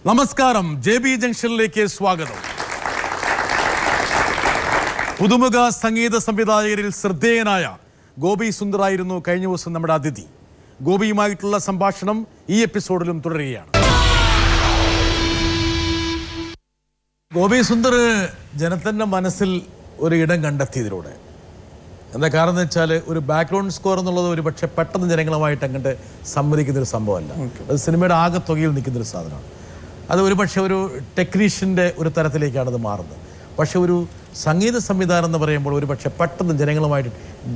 നമസ്കാരം, JB ജംഗ്ഷനിലേക്ക് സ്വാഗതം. പുതുമുഖ സംഗീത സംവിധായകരിൽ ശ്രദ്ധേയനായ ഗോപി സുന്ദറായിരുന്നു കഴിഞ്ഞ ദിവസം നമ്മുടെ അതിഥി. ഗോപിയുമായിട്ടുള്ള സംഭാഷണം ഈ എപ്പിസോഡിലും തുടരുകയാണ്. ഗോപി സുന്ദർ ജനത്തിൻ്റെ മനസ്സിൽ ഒരു ഇടം കണ്ടെത്തിയതിലൂടെ എന്താ കാരണം എന്ന് വെച്ചാൽ, ഒരു ബാക്ക്ഗ്രൗണ്ട് സ്കോർ എന്നുള്ളത് ഒരു പക്ഷേ പെട്ടെന്ന് ജനങ്ങളുമായിട്ട് അങ്ങോട്ട് സമ്മതിക്കുന്നൊരു സംഭവമല്ല. അത് സിനിമയുടെ ആകെ തുകയിൽ നിൽക്കുന്നൊരു സാധനമാണ്. അത് ഒരു പക്ഷേ ഒരു ടെക്നീഷ്യൻ്റെ ഒരു തരത്തിലേക്കാണ് അത് മാറുന്നത്. പക്ഷെ ഒരു സംഗീത സംവിധാനം എന്ന് പറയുമ്പോൾ ഒരു പക്ഷേ പെട്ടെന്ന് ജനങ്ങളുമായിട്ട്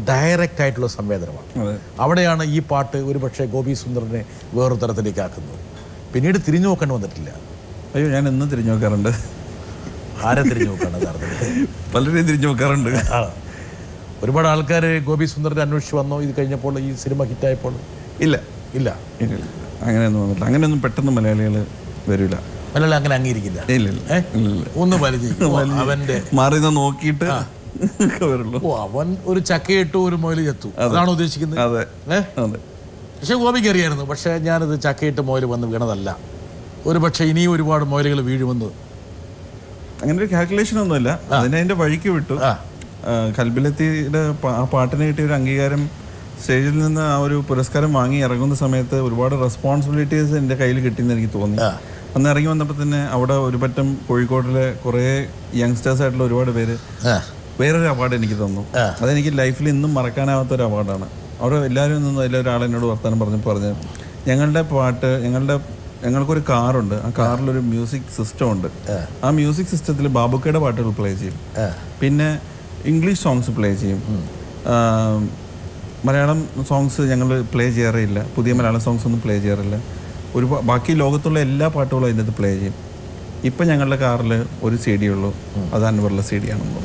ഡയറക്റ്റ് ആയിട്ടുള്ള സംവേദനമാണ്. അവിടെയാണ് ഈ പാട്ട് ഒരു പക്ഷേ ഗോപി സുന്ദറിനെ വേറൊരു തരത്തിലേക്ക് ആക്കുന്നത്. പിന്നീട് തിരിഞ്ഞു നോക്കേണ്ടി വന്നിട്ടില്ല. അയ്യോ, ഞാൻ എന്നും തിരിഞ്ഞു നോക്കാറുണ്ട്. ആരെ തിരിഞ്ഞു നോക്കാണ്? പലരെയും തിരിഞ്ഞു നോക്കാറുണ്ട്. ഒരുപാട് ആൾക്കാർ ഗോപി സുന്ദറിനെ അന്വേഷിച്ച് വന്നോ ഇത് കഴിഞ്ഞപ്പോൾ, ഈ സിനിമ ഹിറ്റായപ്പോൾ? ഇല്ല ഇല്ല, അങ്ങനെയൊന്നും വന്നിട്ടില്ല. അങ്ങനെയൊന്നും പെട്ടെന്ന് മലയാളികൾ വരില്ല. മലയാളി അങ്ങനെ അംഗീകരിക്കില്ല. ഒന്ന് അവന്റെ മാറി നോക്കിയിട്ട് വരുള്ളൂ. അവൻ ഒരു ചക്കയിട്ടു ഒരു മൊയില് ചത്തു, അതാണോ ഉദ്ദേശിക്കുന്നത്? അതെ. പക്ഷെ ഗോപിക്ക് അറിയായിരുന്നു, പക്ഷെ ഞാനത് ചക്കയിട്ട് മൊയിൽ വന്ന് വീണതല്ല, ഒരു പക്ഷെ ഇനിയും ഒരുപാട് മൊയിലുകൾ വീഴുമെന്ന്. അങ്ങനെ ഒരു കാൽക്കുലേഷൻ ഒന്നുമില്ല. അതിന്റെ വഴിക്ക് വിട്ടു. കൽബിലെത്തിയുടെ ആ പാട്ടിന് കിട്ടിയ ഒരു അംഗീകാരം, സ്റ്റേജിൽ നിന്ന് ആ ഒരു പുരസ്കാരം വാങ്ങി ഇറങ്ങുന്ന സമയത്ത് ഒരുപാട് റെസ്പോൺസിബിലിറ്റീസ് എൻ്റെ കയ്യിൽ കിട്ടിയെന്ന് എനിക്ക് തോന്നി. അന്ന് ഇറങ്ങി വന്നപ്പോൾ തന്നെ അവിടെ ഒരു പറ്റം കോഴിക്കോട്ടിലെ കുറേ യങ്സ്റ്റേഴ്സ് ആയിട്ടുള്ള ഒരുപാട് പേര് വേറൊരു അവാർഡ് എനിക്ക് തന്നു. അതെനിക്ക് ലൈഫിൽ ഇന്നും മറക്കാനാവാത്തൊരു അവാർഡാണ്. അവിടെ എല്ലാവരും നിന്നും അതിലൊരാൾ എന്നോട് വർത്തമാനം പറഞ്ഞ് ഞങ്ങളുടെ പാട്ട്, ഞങ്ങൾക്കൊരു കാറുണ്ട്, ആ കാറിലൊരു മ്യൂസിക് സിസ്റ്റം ഉണ്ട്. ആ മ്യൂസിക് സിസ്റ്റത്തിൽ ബാബുക്കയുടെ പാട്ടുകൾ പ്ലേ ചെയ്യും, പിന്നെ ഇംഗ്ലീഷ് സോങ്സ് പ്ലേ ചെയ്യും, മലയാളം സോങ്സ് ഞങ്ങൾ പ്ലേ ചെയ്യാറില്ല, പുതിയ മലയാളം സോങ്സ് ഒന്നും പ്ലേ ചെയ്യാറില്ല. ബാക്കി ലോകത്തുള്ള എല്ലാ പാട്ടുകളും അതിൻ്റെ പ്ലേ ചെയ്യും. ഇപ്പം ഞങ്ങളുടെ കാറിൽ ഒരു CD ഉള്ളൂ, അത് അൻവറിലെ CD ആണെന്ന്.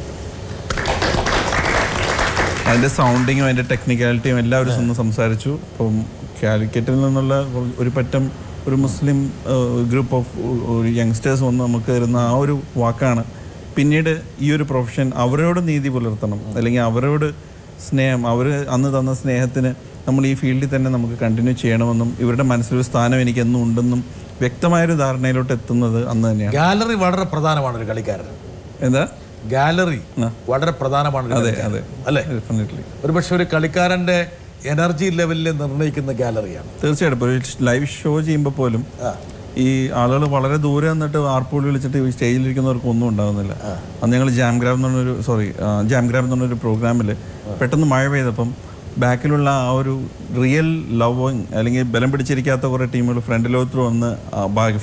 അതിൻ്റെ സൗണ്ടിങ്ങും അതിൻ്റെ ടെക്നിക്കാലിറ്റിയും എല്ലാവരും ഒന്ന് സംസാരിച്ചു. അപ്പം കാലിക്കറ്റിൽ നിന്നുള്ള ഒരു പറ്റം ഒരു മുസ്ലിം ഗ്രൂപ്പ് ഓഫ് ഒരു യങ്സ്റ്റേഴ്സ് വന്ന് നമുക്ക് തരുന്ന ആ ഒരു വാക്കാണ് പിന്നീട് ഈ ഒരു പ്രൊഫഷൻ അവരോട് നീതി പുലർത്തണം, അല്ലെങ്കിൽ അവരോട് സ്നേഹം, അവർ അന്ന് തന്ന സ്നേഹത്തിന് നമ്മൾ ഈ ഫീൽഡിൽ തന്നെ നമുക്ക് കണ്ടിന്യൂ ചെയ്യണമെന്നും ഇവരുടെ മനസ്സിലൊരു സ്ഥാനം എനിക്ക് എന്നും ഉണ്ടെന്നും വ്യക്തമായൊരു ധാരണയിലോട്ട് എത്തുന്നത് അന്ന് തന്നെയാണ്. ഗാലറി വളരെ പ്രധാനമാണ് ഒരു കളിക്കാരൻ. എന്താ ഗാലറി വളരെ പ്രധാനമാണ്. അതെ അല്ലേ? ഡെഫിനറ്റ്ലി. ഒരു പക്ഷെ ഒരു കളിക്കാരൻ്റെ എനർജി ലെവലിൽ നിർണ്ണയിക്കുന്ന ഗാലറിയാണ്. തീർച്ചയായിട്ടും. ഒരു ലൈവ് ഷോ ചെയ്യുമ്പോൾ പോലും ഈ ആളുകൾ വളരെ ദൂരെ നിന്നിട്ട് ആർപ്പുള്ളി വിളിച്ചിട്ട് ഈ സ്റ്റേജിലിരിക്കുന്നവർക്ക് ഒന്നും ഉണ്ടാകുന്നില്ല. അന്ന് ഞങ്ങൾ ജാംഗ്രാം എന്ന് പറഞ്ഞൊരു പ്രോഗ്രാമിൽ പെട്ടെന്ന് മഴ പെയ്തപ്പം ബാക്കിലുള്ള ആ ഒരു റിയൽ ലവിങ് അല്ലെങ്കിൽ ബലം പിടിച്ചിരിക്കാത്ത കുറേ ടീമുകൾ ഫ്രണ്ടിലോട്ട് വന്ന്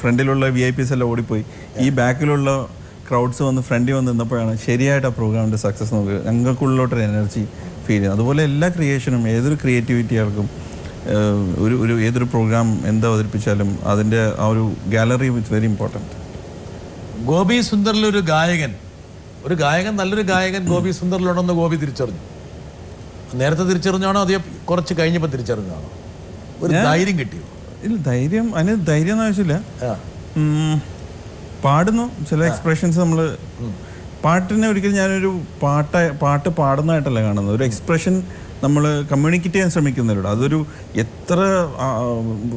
ഫ്രണ്ടിലുള്ള VIPs എല്ലാം ഓടിപ്പോയി. ഈ ബാക്കിലുള്ള ക്രൗഡ്സ് വന്ന് ഫ്രണ്ടിൽ വന്ന് നിന്നപ്പോഴാണ് ശരിയായിട്ട് ആ പ്രോഗ്രാമിൻ്റെ സക്സസ് നമുക്ക് ഞങ്ങൾക്കുള്ളിലോട്ടൊരു എനർജി ഫീൽ ചെയ്യുന്നത്. അതുപോലെ എല്ലാ ക്രിയേഷനും, ഏതൊരു ക്രിയേറ്റിവിറ്റി ആൾക്കും ഏതൊരു പ്രോഗ്രാം എന്താ അവതരിപ്പിച്ചാലും അതിൻ്റെ ആ ഒരു gallery it's very important. Gopi സുന്ദറിലൊരു ഗായകൻ, നല്ലൊരു ഗായകൻ ഗോപി സുന്ദറിലുണ്ടെന്ന് ഗോപി തിരിച്ചറിഞ്ഞു. നേരത്തെ തിരിച്ചറിഞ്ഞാണോ അതോ കുറച്ച് കഴിഞ്ഞപ്പോൾ തിരിച്ചറിഞ്ഞാണോ? ഒരു ധൈര്യം കിട്ടിയോ? ഇല്ല, അതിന് ധൈര്യം ഒന്നും ആവശ്യമില്ല. പാടുന്നു, ചില എക്സ്പ്രഷൻസ് നമ്മൾ പാട്ടിനെ ഒരിക്കലും ഞാനൊരു പാട്ട് പാടുന്നതായിട്ടല്ല കാണുന്നത്, ഒരു എക്സ്പ്രഷൻ നമ്മൾ കമ്മ്യൂണിക്കേറ്റ് ചെയ്യാൻ ശ്രമിക്കുന്നതിലൂടെ. അതൊരു എത്ര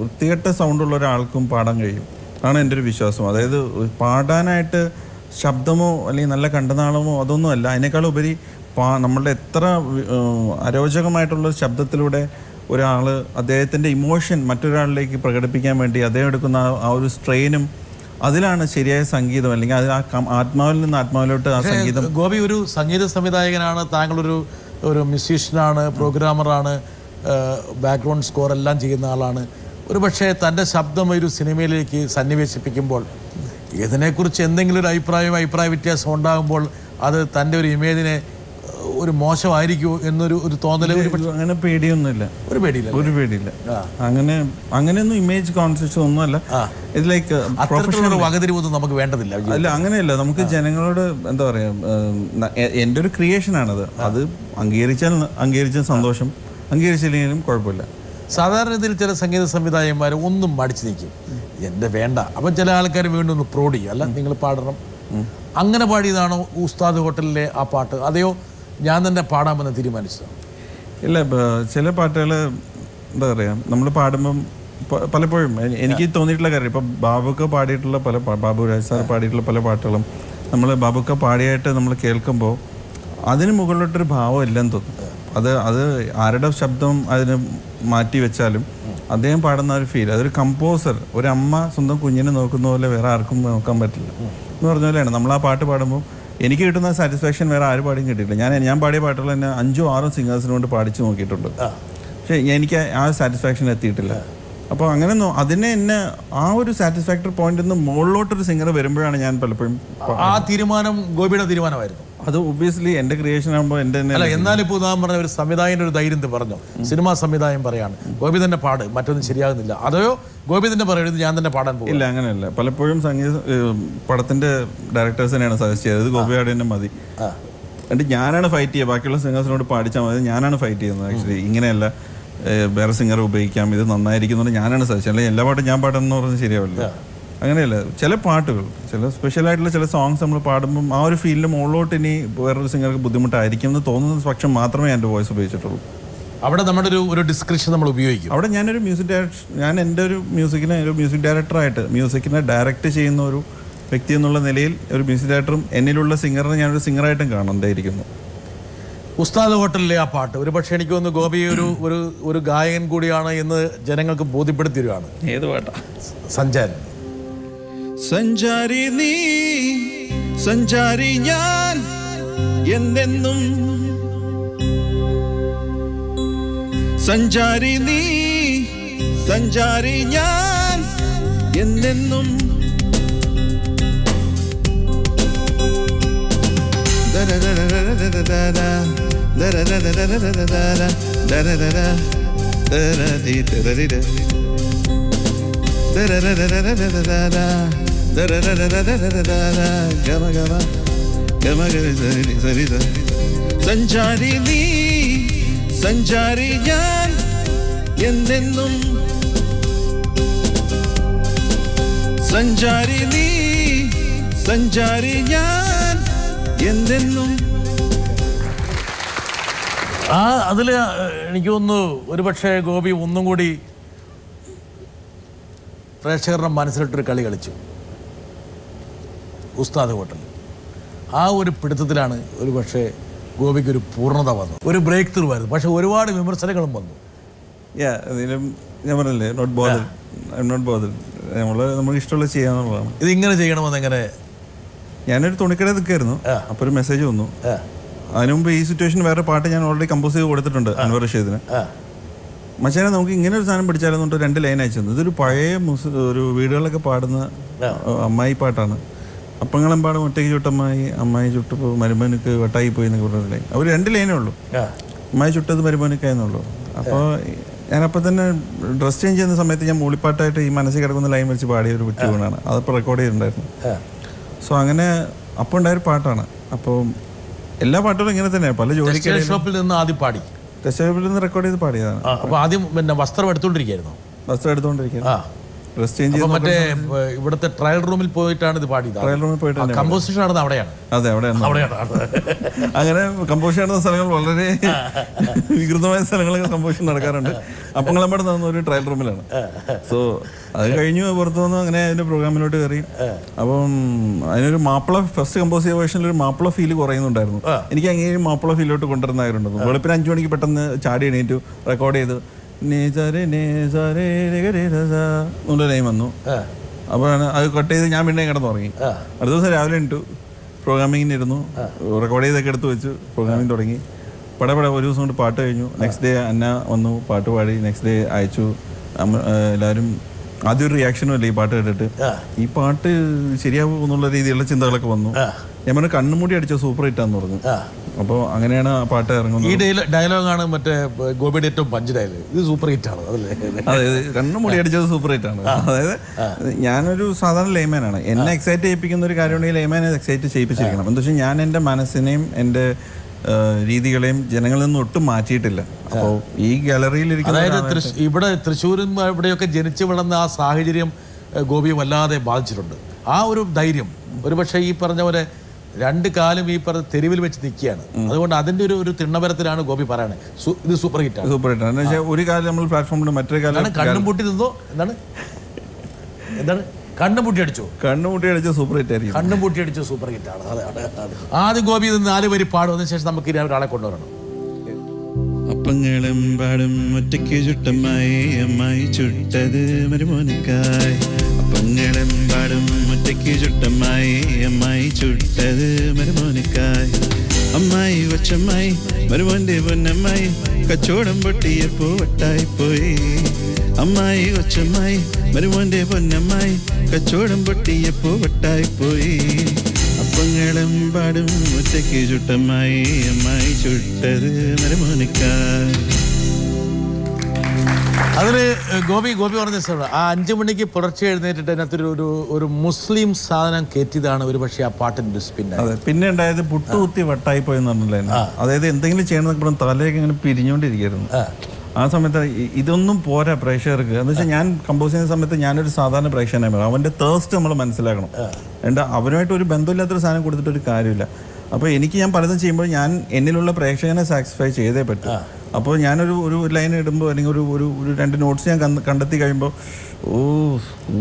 വൃത്തികെട്ട സൗണ്ടുള്ള ഒരാൾക്കും പാടാൻ കഴിയും ആണ് എൻ്റെ ഒരു വിശ്വാസം. അതായത് പാടാനായിട്ട് ശബ്ദമോ അല്ലെങ്കിൽ നല്ല കണ്ടനാളമോ അതൊന്നും അല്ല, അതിനേക്കാൾ ഉപരി നമ്മളുടെ എത്ര അരോചകമായിട്ടുള്ള ശബ്ദത്തിലൂടെ ഒരാൾ അദ്ദേഹത്തിൻ്റെ ഇമോഷൻ മറ്റൊരാളിലേക്ക് പ്രകടിപ്പിക്കാൻ വേണ്ടി അദ്ദേഹം എടുക്കുന്ന ആ ഒരു സ്ട്രെയിനും, അതിലാണ് ശരിയായ സംഗീതം, അല്ലെങ്കിൽ അത് ആ ആത്മാവിൽ നിന്ന് ആത്മാവിലോട്ട് ആ സംഗീതം. ഗോപി ഒരു സംഗീത സംവിധായകനാണ്, താങ്കളൊരു മ്യൂസീഷ്യനാണ്, പ്രോഗ്രാമറാണ്, ബാക്ക്ഗ്രൗണ്ട് സ്കോർ എല്ലാം ചെയ്യുന്ന ആളാണ്. ഒരു പക്ഷേ തൻ്റെ ശബ്ദം ഒരു സിനിമയിലേക്ക് സന്നിവേശിപ്പിക്കുമ്പോൾ ഇതിനെക്കുറിച്ച് എന്തെങ്കിലും ഒരു അഭിപ്രായ വ്യത്യാസം ഉണ്ടാകുമ്പോൾ അത് തൻ്റെ ഒരു ഇമേജിനെ ഒരു മോശമായിരിക്കുമോ എന്നൊരു തോന്നൽ? അങ്ങനെ പേടിയൊന്നുമില്ല. ഒരു പേടിയില്ല. അങ്ങനെയൊന്നും ഇമേജ് കോൺസെപ്റ്റ് ഒന്നുമല്ല. ഇത് ലൈക്ക് പ്രൊഫഷണൽ വകതിരിവൊന്നും നമുക്ക് വേണ്ടതില്ല. അല്ല, അങ്ങനെയല്ല. നമുക്ക് ജനങ്ങളോട് എന്താ പറയുക, എൻ്റെ ഒരു ക്രിയേഷനാണത്. അത് അംഗീകരിച്ചാൽ സന്തോഷം, അംഗീകരിച്ചില്ലെങ്കിലും കുഴപ്പമില്ല. സാധാരണ ഇതിൽ ചില സംഗീത സംവിധായകന്മാർ ഒന്നും മടിച്ചു നിൽക്കും, എൻ്റെ വേണ്ട. അപ്പം ചില ആൾക്കാർ വീണ്ടും ഒന്ന് പ്രോഡ് ചെയ്യും, അല്ല നിങ്ങൾ പാടണം. അങ്ങനെ പാടിയതാണോ ഉസ്താദ് ഹോട്ടലിലെ ആ പാട്ട്, അതെയോ ഞാൻ തന്നെ പാടാമെന്ന് തീരുമാനിച്ചതാണ്? ഇല്ല, ചില പാട്ടുകൾ എന്താ പറയുക, നമ്മൾ പാടുമ്പം പലപ്പോഴും എനിക്ക് തോന്നിയിട്ടുള്ള കാര്യം ഇപ്പം ബാബുക്ക പാടിയിട്ടുള്ള ബാബു രാജ് സാർ പാടിയിട്ടുള്ള പല പാട്ടുകളും നമ്മൾ ബാബുക്ക പാടിയായിട്ട് നമ്മൾ കേൾക്കുമ്പോൾ അതിന് മുകളിലോട്ടൊരു ഭാവം ഇല്ലെന്ന് തോന്നുന്നു. അത് ആരുടെ ശബ്ദം അതിന് മാറ്റി വെച്ചാലും അദ്ദേഹം പാടുന്ന ഒരു ഫീൽ, അതൊരു കമ്പോസർ, ഒരു അമ്മ സ്വന്തം കുഞ്ഞിനെ നോക്കുന്ന പോലെ വേറെ ആർക്കും നോക്കാൻ പറ്റില്ല എന്ന് പറഞ്ഞ പോലെയാണ്. നമ്മൾ ആ പാട്ട് പാടുമ്പോൾ എനിക്ക് കിട്ടുന്ന സാറ്റിസ്ഫാക്ഷൻ വേറെ ആരും പാടിയും കിട്ടിയിട്ടില്ല. ഞാൻ പാടിയ പാട്ടുകൾ തന്നെ 5-6 സിംഗേഴ്സിനെ കൊണ്ട് പാടിച്ചു നോക്കിയിട്ടുണ്ട്, പക്ഷേ എനിക്ക് ആ സാറ്റിസ്ഫാക്ഷൻ എത്തിയിട്ടില്ല. അപ്പോൾ അങ്ങനെ എന്നെ ആ ഒരു സാറ്റിസ്ഫാക്ടറി പോയിന്റിൽ നിന്ന് മുകളിലോട്ടൊരു സിംഗർ വരുമ്പോഴാണ് ഞാൻ പലപ്പോഴും ആ തീരുമാനം ഗോപിയുടെ തീരുമാനമായിരുന്നു. അത് ഒബ്വിയസ്ലി എൻ്റെ ക്രിയേഷൻ ആകുമ്പോൾ എൻ്റെ അല്ല, എന്നാലും ഇപ്പോൾ ഉദാഹരണം പറഞ്ഞ ഒരു സംവിധായകൻ്റെ ഒരു ധൈര്യം പറഞ്ഞു, സിനിമാ സംവിധായകൻ പറയാണ് ഗോപി തന്നെ പാട്, മറ്റൊന്നും ശരിയാകുന്നില്ല, അതെയോ ഗോപി തന്നെ പറയുന്നത് ഞാൻ തന്നെ പാടാൻ പോകും? ഇല്ല, അങ്ങനെയല്ല. പലപ്പോഴും പടത്തിന്റെ ഡയറക്ടേഴ്സ് തന്നെയാണ് സജസ്റ്റ് ചെയ്തത് ഗോപി പാടി തന്നെ മതി. എന്നിട്ട് ഞാനാണ് ഫൈറ്റ് ചെയ്യുക, ബാക്കിയുള്ള സിംഗേഴ്സിനോട് പാടിച്ചാൽ മതി, ഞാനാണ് ഫൈറ്റ് ചെയ്യുന്നത്. ആക്ച്വലി ഇങ്ങനെയല്ല, വേറെ സിംഗർ ഉപയോഗിക്കാം, ഇത് നന്നായിരിക്കും ഞാനാണ് സജസ്റ്റ്, അല്ലെങ്കിൽ എല്ലാ പാട്ടും ഞാൻ പാടുന്ന പറഞ്ഞാൽ ശരിയാവില്ല. അങ്ങനെയല്ല, ചില പാട്ടുകൾ, ചില സ്പെഷ്യലായിട്ടുള്ള ചില സോങ്സ് നമ്മൾ പാടുമ്പം ആ ഒരു ഫീലിൽ മുകളിലോട്ട് ഇനി വേറൊരു സിംഗർക്ക് ബുദ്ധിമുട്ടായിരിക്കും എന്ന് തോന്നുന്ന പക്ഷം മാത്രമേ എൻ്റെ വോയിസ് ഉപയോഗിച്ചിട്ടുള്ളൂ. അവിടെ നമ്മുടെ ഒരു ഡിസ്ക്രിപ്ഷൻ നമ്മൾ ഉപയോഗിക്കും. അവിടെ ഞാനൊരു എൻ്റെ ഒരു മ്യൂസിക് ഡയറക്ടറായിട്ട് മ്യൂസിക്കിനെ ഡയറക്റ്റ് ചെയ്യുന്ന ഒരു വ്യക്തി എന്നുള്ള നിലയിൽ ഒരു മ്യൂസിക് ഡയറക്ടറും എന്നിലുള്ള സിംഗറിനെ ഞാനൊരു സിംഗറായിട്ടും കാണണ്ടായിരിക്കുന്നു. ഉസ്താദ് ഹോട്ടലിലെ ആ പാട്ട് ഒരു പക്ഷേ എനിക്ക് തോന്നുന്നു ഗോപി ഒരു ഗായകൻ കൂടിയാണ് എന്ന് ജനങ്ങൾക്ക് ബോധ്യപ്പെടുത്തിയാണ്. ഏത് പാട്ടാ? സഞ്ചാരി. സഞ്ചാരി നീ, സഞ്ചാരി ഞാൻ, എന്നെന്നും സഞ്ചാരി നീ, സഞ്ചാരി ഞാൻ, എന്നെന്നും സഞ്ചാരി നീ, സഞ്ചാരി ഞാൻ, എന്നെന്നും സഞ്ചാരി നീ, സഞ്ചാരി ഞാൻ, എന്നെന്നും. അതിൽ എനിക്ക് തോന്നുന്നു ഒരുപക്ഷെ ഗോപി ഒന്നും കൂടി പ്രേക്ഷകരുടെ മനസ്സിലിട്ടൊരു കളി കളിച്ചു ഉസ്താദ് ഹോട്ടൽ. ആ ഒരു പിടുത്തത്തിലാണ് ഒരുപക്ഷെ ഗോപിക്കൊരു പൂർണ്ണത വന്നു, ഒരു ബ്രേക്ക് ത്രൂ ആയിരുന്നു. പക്ഷെ ഒരുപാട് വിമർശനങ്ങളും വന്നു. ഞാൻ പറഞ്ഞില്ലേ, നോട്ട് ബോദർ, നമുക്ക് ഇഷ്ടമുള്ള ചെയ്യാന്നുള്ളതാണ്. ഇതിങ്ങനെ ചെയ്യണമെന്ന് എങ്ങനെ? ഞാനൊരു തുണിക്കട നിൽക്കായിരുന്നു, അപ്പോൾ ഒരു മെസ്സേജ് വന്നു. അതിനു മുമ്പ് ഈ സിറ്റുവേഷൻ വേറെ പാട്ട് ഞാൻ ഓൾറെഡി കമ്പോസ് ചെയ്ത് കൊടുത്തിട്ടുണ്ട് അൻവർ റഷീദിന്. മച്ചാനെ നമുക്ക് ഇങ്ങനെ ഒരു സാധനം പിടിച്ചാലെന്നുണ്ട് 2 ലൈൻ അയച്ചു തന്നു. ഇതൊരു പഴയ ഒരു വീടുകളിലൊക്കെ പാടുന്ന അമ്മായി പാട്ടാണ്. അപ്പങ്ങളെമ്പാടും ഒറ്റയ്ക്ക് ചുട്ടമ്മായി, അമ്മായി ചുട്ടപ്പോൾ മരുമനുക്ക് വട്ടായി പോയി എന്നൊക്കെ പറഞ്ഞ ലൈൻ. അവർ 2 ലൈനേ ഉള്ളൂ, അമ്മായി ചുട്ടത് മരുമനുക്കായെന്നുള്ളൂ. അപ്പോൾ ഞാനപ്പോൾ തന്നെ ഡ്രസ് ചേഞ്ച് ചെയ്യുന്ന സമയത്ത് ഞാൻ മൂളിപ്പാട്ടായിട്ട് ഈ മനസ്സിൽ കിടക്കുന്ന ലൈൻ വെച്ച് പാടിയ ഒരു ട്യൂണാണ്, അതപ്പോൾ റെക്കോർഡ് ചെയ്തിട്ടുണ്ടായിരുന്നു. സോ അങ്ങനെ അപ്പോൾ ഉണ്ടായൊരു പാട്ടാണ്. അപ്പോൾ എല്ലാ പാട്ടുകളും ഇങ്ങനെ തന്നെയാണ്. പല ജോലിക്ക് ഷോപ്പിൽ നിന്ന് ആദ്യം പാടി, ടെസ്റ്റ് ഷോപ്പിൽ നിന്ന് റെക്കോർഡ് ചെയ്ത് പാടിയതാണ്. അപ്പോൾ ആദ്യം പിന്നെ വസ്ത്രം എടുത്തോണ്ടിരിക്കുന്നു, വസ്ത്രം എടുത്തോണ്ടിരിക്കുന്നു, ഡ്രസ് ചേഞ്ച് ചെയ്ത് മറ്റേ ഇവിടുത്തെ ട്രയൽ റൂമിൽ പോയിട്ടാണ് ഇത് പാടിയത്. ട്രയൽ റൂമിൽ പോയിട്ട് കമ്പോസിഷൻ നടന്നത് അവിടെയാണ്. അതെ, അവിടെയാണ്. അങ്ങനെ കമ്പോസിഷൻ നടന്ന സ്ഥലങ്ങൾ വളരെ വികൃതമായ സ്ഥലങ്ങളൊക്കെ കമ്പോസിഷൻ നടക്കാറുണ്ട്. അപ്പങ്ങളമ്പാട് നടന്ന ഒരു ട്രയൽ റൂമിലാണ്. സോ അത് കഴിഞ്ഞു പുറത്തു വന്നു, അങ്ങനെ അതിന്റെ പ്രോഗ്രാമിലോട്ട് കയറി. അപ്പം അതിനൊരു മാപ്പിള ഫസ്റ്റ് കമ്പോസ് ചെയ്ത വേർഷനിൽ ഒരു മാപ്പിള ഫീൽ കുറയുന്നുണ്ടായിരുന്നു. എനിക്ക് അങ്ങനെ മാപ്പിള ഫീലോട്ട് കൊണ്ടുവരുന്നതായിരുന്നു. വെളുപ്പിന് 5 മണിക്ക് പെട്ടെന്ന് ചാടി എണീറ്റു, റെക്കോർഡ് ചെയ്തു. എന്നുള്ള ലൈൻ വന്നു. അപ്പോഴാണ് അത് കട്ട് ചെയ്ത് ഞാൻ പിന്നെ കിടന്നു തുടങ്ങി. അടുത്ത ദിവസം രാവിലെ എണീറ്റു, പ്രോഗ്രാമിങ്ങിന് ഇരുന്നു, റെക്കോർഡ് ചെയ്തൊക്കെ എടുത്ത് വെച്ചു, പ്രോഗ്രാമിങ് തുടങ്ങി. പടപട ഒരു ദിവസം കൊണ്ട് പാട്ട് കഴിഞ്ഞു. നെക്സ്റ്റ് ഡേ അന്ന വന്നു, പാട്ട് പാടി. നെക്സ്റ്റ് ഡേ അയച്ചു. എല്ലാവരും ആദ്യം ഒരു റിയാക്ഷനും അല്ലേ ഈ പാട്ട് കേട്ടിട്ട്, ഈ പാട്ട് ശരിയാവും എന്നുള്ള രീതിയിലുള്ള ചിന്തകളൊക്കെ വന്നു. ഞാൻ പറഞ്ഞു കണ്ണുമൂടി അടിച്ച സൂപ്പർ ഹിറ്റാന്ന് പറഞ്ഞു. അപ്പോൾ അങ്ങനെയാണ് ആ പാട്ട് ഇറങ്ങുന്നത്. ഈ ഡയലോഗാണ് മറ്റേ ഗോപിയുടെ ഏറ്റവും പഞ്ച് ഡയലോഗ്. ഇത് സൂപ്പർ ഹിറ്റാണ്. അതെ, കണ്ണുമൂടി അടിച്ചത് സൂപ്പർ ഹിറ്റാണ്. അതായത് ഞാനൊരു സാധാരണ ലേമാനാണ്. എന്നെ എക്സൈറ്റ് ചെയ്യിപ്പിക്കുന്ന ഒരു കാര്യമുണ്ടെങ്കിൽ ലേമാനെ എക്സൈറ്റ് ചെയ്യിപ്പിച്ചിരിക്കണം. എന്താ വെച്ചാൽ ഞാൻ എൻ്റെ മനസ്സിനെയും എൻ്റെ രീതികളെയും ജനങ്ങളിൽ നിന്ന് ഒട്ടും മാറ്റിയിട്ടില്ല. അപ്പോൾ ഈ ഗാലറിയിൽ അതായത് ഇവിടെ തൃശ്ശൂരും ഇവിടെയൊക്കെ ജനിച്ചു വളർന്ന ആ സാഹചര്യം ഗോപിയെ വല്ലാതെ ബാധിച്ചിട്ടുണ്ട്. ആ ഒരു ധൈര്യം ഒരുപക്ഷെ ഈ പറഞ്ഞ പോലെ രണ്ട് കാലും ഈ പറഞ്ഞ തെരുവിൽ വെച്ച് നിൽക്കുകയാണ്. അതുകൊണ്ട് അതിന്റെ ഒരു തിണ്ണപരത്തിലാണ് ഗോപി പറയണത് ഇത് സൂപ്പർ ഹിറ്റാണ്. സൂപ്പർ ഹിറ്റാണ്. ഒരു കാലം നമ്മൾ പ്ലാറ്റ്ഫോമിൽ മറ്റൊരു കാലം കണ്ണും പൂട്ടി നിന്നോ എന്താണ് കണ്ണും പൂട്ടി അടിച്ചോ? കണ്ണുമുട്ടി അടിച്ച സൂപ്പർ ഹിറ്റ് ആയിരിക്കും. കണ്ണും പൂട്ടി അടിച്ച സൂപ്പർ ഹിറ്റാണ്. ആദ്യം ഗോപി ഇത് 4 വരി പാടുന്നതിന് ശേഷം നമുക്ക് ഇനി ഒരാളെ കൊണ്ടുവരണം. അപ്പങ്ങളും പാടും ഒറ്റയ്ക്ക് ചുട്ടമ്മായി അമ്മായി ചുട്ടത് മരുമോനക്കായി. അപ്പങ്ങളും പാടും ഒറ്റയ്ക്ക് ചുട്ടമ്മായി അമ്മായി ചുട്ടത് മരുമോനക്കായി. അമ്മായി കൊച്ചമ്മായി മരുമോന്റെ പൊന്നമ്മായി കച്ചവടം പൊട്ടിയപ്പോ വട്ടായി പോയി. അമ്മായി കൊച്ചമ്മായി മരുമോന്റെ പൊന്നമ്മായി കച്ചവടം പൊട്ടിയപ്പോ വട്ടായി പോയി. അപ്പങ്ങളും പാടും ഒറ്റയ്ക്ക് ചുട്ടമ്മായി അമ്മായി ചുട്ടത് മരുമോനക്കായി. അതിന് ഗോപി പറഞ്ഞ ആ 5 മണിക്ക് പുലർച്ചെ എഴുന്നേറ്റിട്ട് അതിനകത്തൊരു ഒരു മുസ്ലിം സാധനം കയറ്റിയതാണ് ഒരു പക്ഷേ ആ പാട്ടിന്റെ സ്പിൻ. അതെ, പിന്നെ ഉണ്ടായത് പുട്ടുകുത്തി വട്ടായി പോയെന്ന് പറഞ്ഞില്ലേ. അതായത് എന്തെങ്കിലും ചെയ്യണമെന്നൊക്കെ പറഞ്ഞ് തലയൊക്കെ ഇങ്ങനെ പിരിഞ്ഞുകൊണ്ടിരിക്കുന്നു. ആ സമയത്ത് ഇതൊന്നും പോരാ പ്രേക്ഷകർക്ക്. എന്ന് വെച്ചാൽ ഞാൻ കമ്പോസ് ചെയ്യുന്ന സമയത്ത് ഞാനൊരു സാധാരണ പ്രേക്ഷകനായി അവൻ്റെ തേഴ്സ്റ്റ് നമ്മൾ മനസ്സിലാക്കണം. അവരുമായിട്ട് ഒരു ബന്ധമില്ലാത്തൊരു സാധനം കൊടുത്തിട്ടൊരു കാര്യമില്ല. അപ്പോൾ ഞാൻ പലതും ചെയ്യുമ്പോൾ ഞാൻ എന്നിലുള്ള പ്രേക്ഷകനെ സാറ്റിസ്ഫൈ ചെയ്തേ പറ്റും. അപ്പോൾ ഞാനൊരു ലൈൻ ഇടുമ്പോൾ അല്ലെങ്കിൽ ഒരു 2 നോട്ട്സ് ഞാൻ കണ്ടെത്തി കഴിയുമ്പോൾ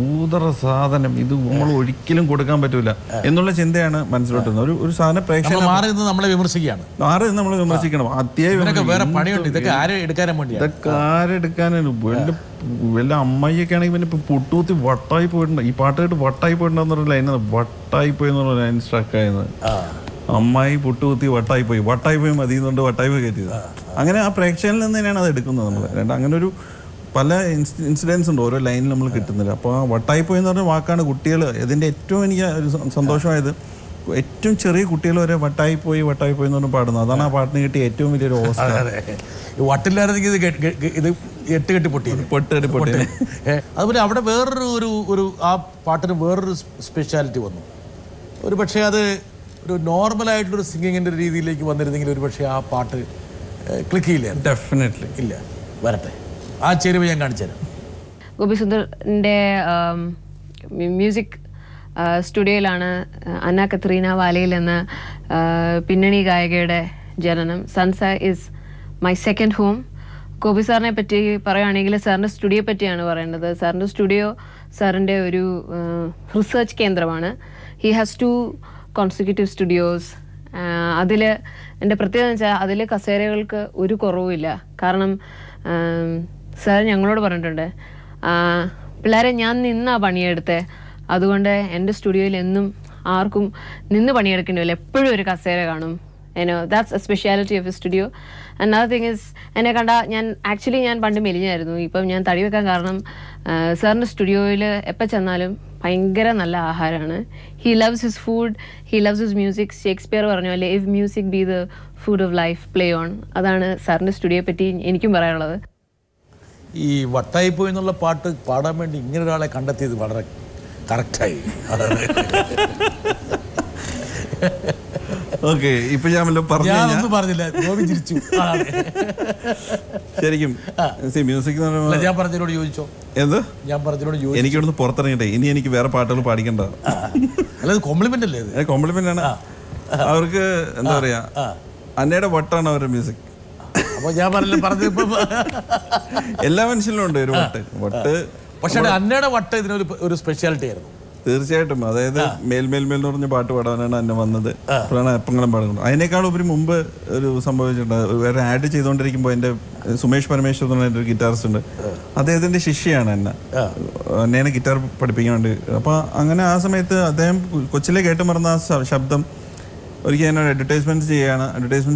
ഊതറ സാധനം ഇത് നമ്മൾ ഒരിക്കലും കൊടുക്കാൻ പറ്റൂല എന്നുള്ള ചിന്തയാണ് മനസ്സിലോട്ട് വരുന്നത്. ഒരു സാധനം പ്രേക്ഷകൻ നമ്മളെ വിമർശിക്കുകയാണ്. നമ്മളെ വിമർശിക്കണം. ഇതൊക്കെ ആരെടുക്കാനാണ് വല്ല അമ്മയൊക്കെ ആണെങ്കിൽ പിന്നെ പുട്ടൂത്തി വട്ടായി പോയിട്ടുണ്ട്. ഈ പാട്ട് കേട്ട് വട്ടായി പോയിട്ടുണ്ടെന്നുള്ള ലൈനാണ് വട്ടായി പോയി എന്നുള്ള ലൈൻ സ്ട്രക്കായത്. അമ്മായി പുട്ടുകുത്തി വട്ടായി പോയി മതി എന്നുകൊണ്ട് വട്ടായി പോയി കയറ്റിയത്. അങ്ങനെ ആ പ്രേക്ഷകനിൽ നിന്ന് തന്നെയാണ് അത് എടുക്കുന്നത് നമ്മൾ. അങ്ങനെ ഒരു പല ഇൻസിഡൻസ് ഉണ്ട് ഓരോ ലൈനിൽ നമ്മൾ കിട്ടുന്നില്ല. അപ്പോൾ വട്ടായി പോയി എന്ന് പറഞ്ഞ വാക്കാണ് കുട്ടികൾ ഇതിൻ്റെ ഏറ്റവും എനിക്ക് ഒരു സന്തോഷമായത്. ഏറ്റവും ചെറിയ കുട്ടികൾ വരെ വട്ടായി പോയി എന്ന് പറഞ്ഞ് പാടുന്നത്. അതാണ് ആ പാട്ടിന് കിട്ടിയ ഏറ്റവും വലിയൊരു ഓസ്കാർ. വട്ടില്ലായിരുന്നെങ്കിൽ ഇത് 8 കെട്ടി പൊട്ടി. അതുപോലെ അവിടെ വേറൊരു ആ പാട്ടിന് വേറൊരു സ്പെഷ്യാലിറ്റി വന്നു. ഒരു പക്ഷേ അത് ഒരു നോർമലായിട്ടുള്ളൊരു സിംഗിങ്ങിൻ്റെ രീതിയിലേക്ക് വന്നിരുന്നെങ്കിൽ ഒരു പക്ഷേ ആ പാട്ട് ക്ലിക്ക് ചെയ്യില്ല. ഡെഫിനറ്റ്ലി ഇല്ല. വരട്ടെ, ആ ചെരുവ് ഞാൻ കാണിച്ചു തരാം. ഗോപി സുന്ദറിൻ്റെ മ്യൂസിക് സ്റ്റുഡിയോയിലാണ് അന്ന കത്രീന വാലയിൽ എന്ന പിന്നണി ഗായികയുടെ ജനനം. Sunsa is my second home. Gopi സാറിനെ പറ്റി പറയുകയാണെങ്കിൽ സാറിൻ്റെ സ്റ്റുഡിയോ പറ്റിയാണ് പറയേണ്ടത്. സാറിൻ്റെ സ്റ്റുഡിയോ സാറിൻ്റെ ഒരു റിസർച്ച് കേന്ദ്രമാണ്. He has 2 consecutive studios. അതിൽ എൻ്റെ പ്രത്യേകത എന്ന് വെച്ചാൽ അതിൽ കസേരകൾക്ക് ഒരു കുറവുമില്ല. കാരണം സാർ ഞങ്ങളോട് പറഞ്ഞിട്ടുണ്ട്, പിള്ളേരെ ഞാൻ നിന്നാ പണിയെടുത്തേ, അതുകൊണ്ട് എൻ്റെ സ്റ്റുഡിയോയിൽ എന്നും ആർക്കും നിന്ന് പണിയെടുക്കേണ്ടി വരില്ല, എപ്പോഴും ഒരു കസേര കാണും. That's A speciality of A studio. Another thing is, എന്നെ കണ്ട ഞാൻ പണ്ട് മെലിഞ്ഞായിരുന്നു. ഇപ്പം ഞാൻ തടി വെക്കാൻ കാരണം സാറിൻ്റെ സ്റ്റുഡിയോയിൽ എപ്പോൾ ചെന്നാലും ഭയങ്കര നല്ല ആഹാരമാണ്. He loves his food, he loves his music. Shakespeare പറഞ്ഞ പോലെ if music B the food of life, play on. അതാണ് സാറിൻ്റെ സ്റ്റുഡിയോയെ പറ്റി എനിക്കും പറയാനുള്ളത്. ഈ വട്ടായിപ്പോയി എന്നുള്ള പാട്ട് പാടാൻ വേണ്ടി ഇങ്ങനെ ഒരാളെ കണ്ടെത്തിയത് വളരെ കറക്റ്റായി. ഓക്കെ, ഇപ്പൊ ഞാനൊന്നും പറഞ്ഞില്ല, ഗോപി ചിരിച്ചു. ശരിക്കും മ്യൂസിക് ഞാൻ പറഞ്ഞതിനോട് ചോദിച്ചോ? എന്ത് ഞാൻ പറഞ്ഞതിനോട് ചോദിച്ചു? എനിക്കിവിടുന്ന് പുറത്തിറങ്ങട്ടെ, ഇനി എനിക്ക് വേറെ പാട്ടുകൾ പാടിക്കണ്ട. അല്ല, കോംപ്ലിമെന്റ് അല്ലേ? കോംപ്ലിമെന്റ് ആണ്. അവർക്ക് എന്താ പറയാ, അന്നയുടെ വട്ടാണ് അവരുടെ മ്യൂസിക്. അപ്പൊ ഞാൻ പറഞ്ഞത് എല്ലാ മനുഷ്യരിലും ഉണ്ട് ഒരു വട്ട്. പക്ഷെ അന്നയുടെ വട്ട് ഇതിനൊരു സ്പെഷ്യാലിറ്റി ആയിരുന്നു. തീർച്ചയായിട്ടും. അതായത് മേൽമേൽ എന്ന് പറഞ്ഞ പാട്ട് പാടാനാണ് അന്നെ വന്നത്. അപ്പോഴാണ് എപ്പങ്ങളും പാടുന്നത്. അതിനേക്കാൾ ഉപരി മുമ്പ് ഒരു സംഭവിച്ചിട്ടുണ്ട്. വേറെ ആഡ് ചെയ്തുകൊണ്ടിരിക്കുമ്പോൾ എൻ്റെ സുമേഷ് പരമേശ്വർ എന്ന് പറഞ്ഞ ഒരു ഗിറ്റാറിസ്റ്റ് ഉണ്ട്. അദ്ദേഹത്തിൻ്റെ ശിഷ്യയാണ് എന്നെയാണ് ഗിറ്റാർ പഠിപ്പിക്കാൻ വേണ്ടി. അപ്പോൾ അങ്ങനെ ആ സമയത്ത് അദ്ദേഹം കൊച്ചിലെ കേട്ട് മറന്ന ആ ശബ്ദം ഒരിക്കൽ എന്നോട് അഡ്വർടൈസ്മെൻറ്റ്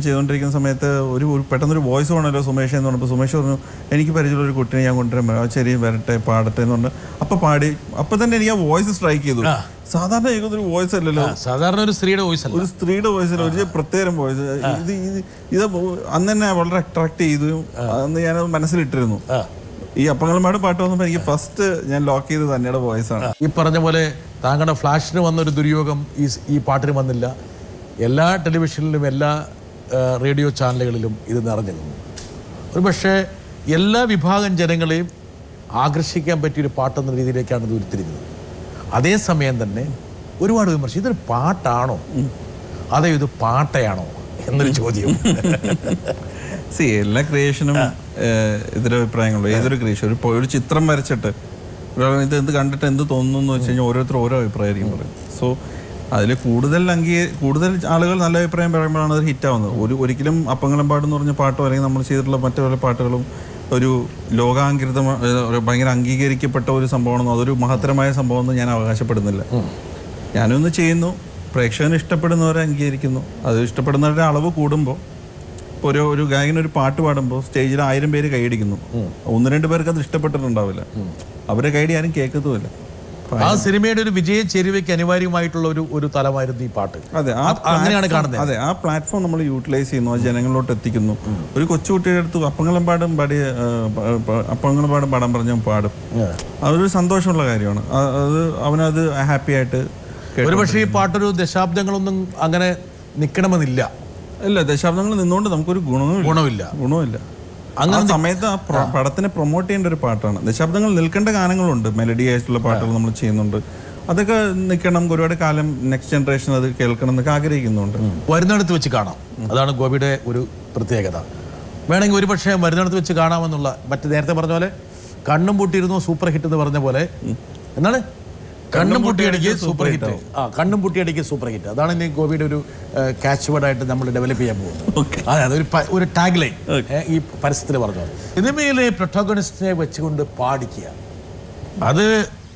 ചെയ്തുകൊണ്ടിരിക്കുന്ന സമയത്ത് ഒരു പെട്ടെന്നൊരു വോയിസ് വേണമല്ലോ സുമേഷ് എന്ന് പറഞ്ഞപ്പോൾ സുമേഷ് പറഞ്ഞു, എനിക്ക് പരിചയമുള്ളൊരു കുട്ടിനെ ഞാൻ കൊണ്ടുവരാൻ ശരി വരട്ടെ പാടട്ടെ എന്ന് പറഞ്ഞു. അപ്പോൾ പാടി. അപ്പോൾ തന്നെ എനിക്ക് ആ വോയിസ് സ്ട്രൈക്ക് ചെയ്തു. സാധാരണ ഒരു വോയിസ് അല്ലല്ലോ, സാധാരണ ഒരു സ്ത്രീയുടെ വോയിസ് അല്ല, ഒരു പ്രത്യേകം വോയിസ്. ഇത് അന്ന് തന്നെ വളരെ അട്രാക്ട് ചെയ്തു. അന്ന് ഞാനത് മനസ്സിലിട്ടിരുന്നു. ഈ അപ്പങ്ങളുമായിട്ട് പാട്ട് വന്നപ്പോൾ എനിക്ക് ഫസ്റ്റ് ഞാൻ ലോക്ക് ചെയ്തത് തന്നെയുടെ വോയിസാണ്. ഈ പറഞ്ഞ പോലെ താങ്കളുടെ ഫ്ലാഷിന് വന്നൊരു ദുര്യോഗം ഈ പാട്ടിന് വന്നില്ല. എല്ലാ ടെലിവിഷനിലും എല്ലാ റേഡിയോ ചാനലുകളിലും ഇത് നിറഞ്ഞിരുന്നു. ഒരു പക്ഷേ എല്ലാ വിഭാഗം ജനങ്ങളെയും ആകർഷിക്കാൻ പറ്റിയൊരു പാട്ടെന്ന രീതിയിലേക്കാണ് ഇത് ഉരുത്തിരിഞ്ഞത്. അതേസമയം തന്നെ ഒരുപാട് വിമർശിച്ചു, ഇതൊരു പാട്ടാണോ? അതോ ഇത് പാട്ടയാണോ എന്നൊരു ചോദ്യം. എല്ലാ ക്രിയേഷനും എതിരഭിപ്രായങ്ങളുണ്ട്. ഏതൊരു ക്രിയേഷൻ, ഒരു ചിത്രം വരച്ചിട്ട് ഒരാൾ ഇത് എന്ത് കണ്ടിട്ട് എന്ത് തോന്നുന്നു എന്ന് വെച്ച് കഴിഞ്ഞാൽ ഓരോരുത്തർ ഓരോ അഭിപ്രായമായിരിക്കും പറയും. സോ അതിൽ കൂടുതൽ ആളുകൾ നല്ല അഭിപ്രായം പറയുമ്പോഴാണ് അത് ഹിറ്റാവുന്നത്. ഒരിക്കലും അപ്പങ്ങളും പാടെന്ന് പറഞ്ഞ പാട്ടോ അല്ലെങ്കിൽ നമ്മൾ ചെയ്തിട്ടുള്ള മറ്റു പല പാട്ടുകളും ഒരു ലോകാംഗീകൃതമായ ഭയങ്കര അംഗീകരിക്കപ്പെട്ട ഒരു സംഭവമാണെന്നോ അതൊരു മഹത്തരമായ സംഭവമെന്ന് ഞാൻ അവകാശപ്പെടുന്നില്ല. ഞാനൊന്ന് ചെയ്യുന്നു, പ്രേക്ഷകന് ഇഷ്ടപ്പെടുന്നവരെ അംഗീകരിക്കുന്നു. അത് ഇഷ്ടപ്പെടുന്നവരുടെ അളവ് കൂടുമ്പോൾ, ഇപ്പോൾ ഒരു ഗായകനൊരു പാട്ട് പാടുമ്പോൾ സ്റ്റേജിൽ 1000 പേര് കൈയടിക്കുന്നു, 1-2 പേർക്ക് അത് ഇഷ്ടപ്പെട്ടിട്ടുണ്ടാവില്ല, അവരെ കൈയടി ആരും കേൾക്കത്തുമില്ല. ആ സിനിമയുടെ ഒരു വിജയ ചേരുവയ്ക്ക് അനിവാര്യമായിട്ടുള്ള ഒരു തലമായിരുന്നു ഈ പാട്ട്. അതെ, അങ്ങനെയാണ് കാണുന്നത്. അതെ, ആ പ്ലാറ്റ്ഫോം നമ്മൾ യൂട്ടിലൈസ് ചെയ്യുന്നു, അത് ജനങ്ങളിലോട്ട് എത്തിക്കുന്നു. ഒരു കൊച്ചുകുട്ടിയുടെ അടുത്ത് അപ്പങ്ങളും പാടും പാടാൻ പറഞ്ഞാൽ പാടും, അതൊരു സന്തോഷമുള്ള കാര്യമാണ്. അത് അവനത് ഹാപ്പി ആയിട്ട്. ഒരുപക്ഷെ ഈ പാട്ടൊരു ദശാബ്ദങ്ങളൊന്നും അങ്ങനെ നിൽക്കണമെന്നില്ല. ഇല്ല, ദശാബ്ദങ്ങൾ നിന്നുകൊണ്ട് നമുക്കൊരു ഗുണമില്ല. അങ്ങനെ സമയത്ത് ആ പടത്തിനെ പ്രൊമോട്ട് ചെയ്യേണ്ട ഒരു പാട്ടാണ്. ദശാബ്ദങ്ങൾ നിൽക്കേണ്ട ഗാനങ്ങളുണ്ട്, മെലഡി ആയിട്ടുള്ള പാട്ടുകൾ നമ്മൾ ചെയ്യുന്നുണ്ട്. അതൊക്കെ നിൽക്കണം, ഒരുപാട് കാലം നെക്സ്റ്റ് ജനറേഷൻ അത് കേൾക്കണം എന്നൊക്കെ ആഗ്രഹിക്കുന്നുണ്ട്. വരുന്നിടത്ത് വെച്ച് കാണാം, അതാണ് ഗോപിയുടെ ഒരു പ്രത്യേകത. വേണമെങ്കിൽ ഒരുപക്ഷെ വരുന്നിടത്ത് വെച്ച് കാണാമെന്നുള്ള, മറ്റു നേരത്തെ പറഞ്ഞ പോലെ കണ്ണും പൂട്ടിയിരുന്നു സൂപ്പർ ഹിറ്റ് എന്ന് പറഞ്ഞ പോലെ, എന്താണ് കണ്ണും പൂട്ടിയടിക്ക് സൂപ്പർ ഹിറ്റ്. കണ്ണും പൂട്ടിയടിക്ക് സൂപ്പർ ഹിറ്റ്, അതാണ് ഇനി ഗോപിയുടെ ഒരു ക്യാച്ച് വേർഡായിട്ട് നമ്മൾ ഡെവലപ്പ് ചെയ്യാൻ പോകുന്നത്. അതെ, അതൊരു ടാഗ് ലൈൻ ഈ പരസ്യത്തിൽ പറഞ്ഞു. സിനിമയിലെ പ്രൊട്ടോഗണിസ്റ്റിനെ വെച്ചുകൊണ്ട് പാടിക്കുക, അത്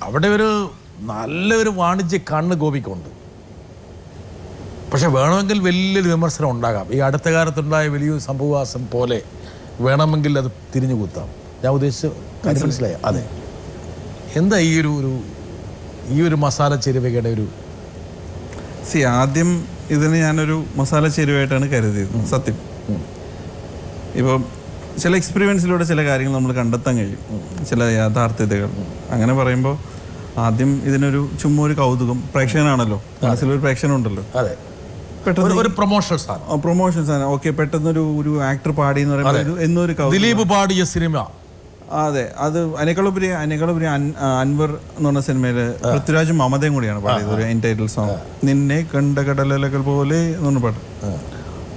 അവിടെ ഒരു നല്ലൊരു വാണിജ്യ കണ്ണ് ഗോപിക്കുണ്ട്. പക്ഷെ വേണമെങ്കിൽ വലിയൊരു വിമർശനം ഉണ്ടാകാം. ഈ അടുത്ത കാലത്തുണ്ടായ വലിയൊരു സംഭവവാസം പോലെ വേണമെങ്കിൽ അത് തിരിഞ്ഞു കുത്താം. ഞാൻ ഉദ്ദേശിച്ച കാര്യം മനസ്സിലായ? അതെ. എന്താ ഈ ഒരു മസാല ചേരുവയുടെ ഒരു ആദ്യം ഇതിന് ഞാനൊരു മസാല ചേരുവയായിട്ടാണ് കരുതിയത്, സത്യം. ഇപ്പം ചില എക്സ്പീരിയൻസിലൂടെ ചില കാര്യങ്ങൾ നമ്മൾ കണ്ടെത്താൻ കഴിയും, ചില യാഥാർത്ഥ്യതകൾ. അങ്ങനെ പറയുമ്പോൾ ആദ്യം ഇതിനൊരു ചുമ്മാ ഒരു കൗതുകം, പ്രേക്ഷകനാണല്ലോ, മനസ്സിലൊരു പ്രേക്ഷകനുണ്ടല്ലോ. അതെ, പെട്ടെന്ന് ഒരു പ്രൊമോഷൻസ് ആണ്. ഓക്കെ, പെട്ടെന്നൊരു ആക്ടർ പാടി എന്ന് പറയുമ്പോൾ എന്നൊരു ദിലീപ് പാടിയ സിനിമ. അതെ, അത് അതിനേക്കാളുപരി അൻവർ എന്ന് പറഞ്ഞ സിനിമയില് പൃഥ്വിരാജും മമതയും കൂടിയാണ് പാടിയത്, ഒരു എൻടൈറ്റിൽ സോങ്, നിന്നെ കണ്ട കടലകൾ പോലെ എന്ന് പറഞ്ഞ പാട്ട്.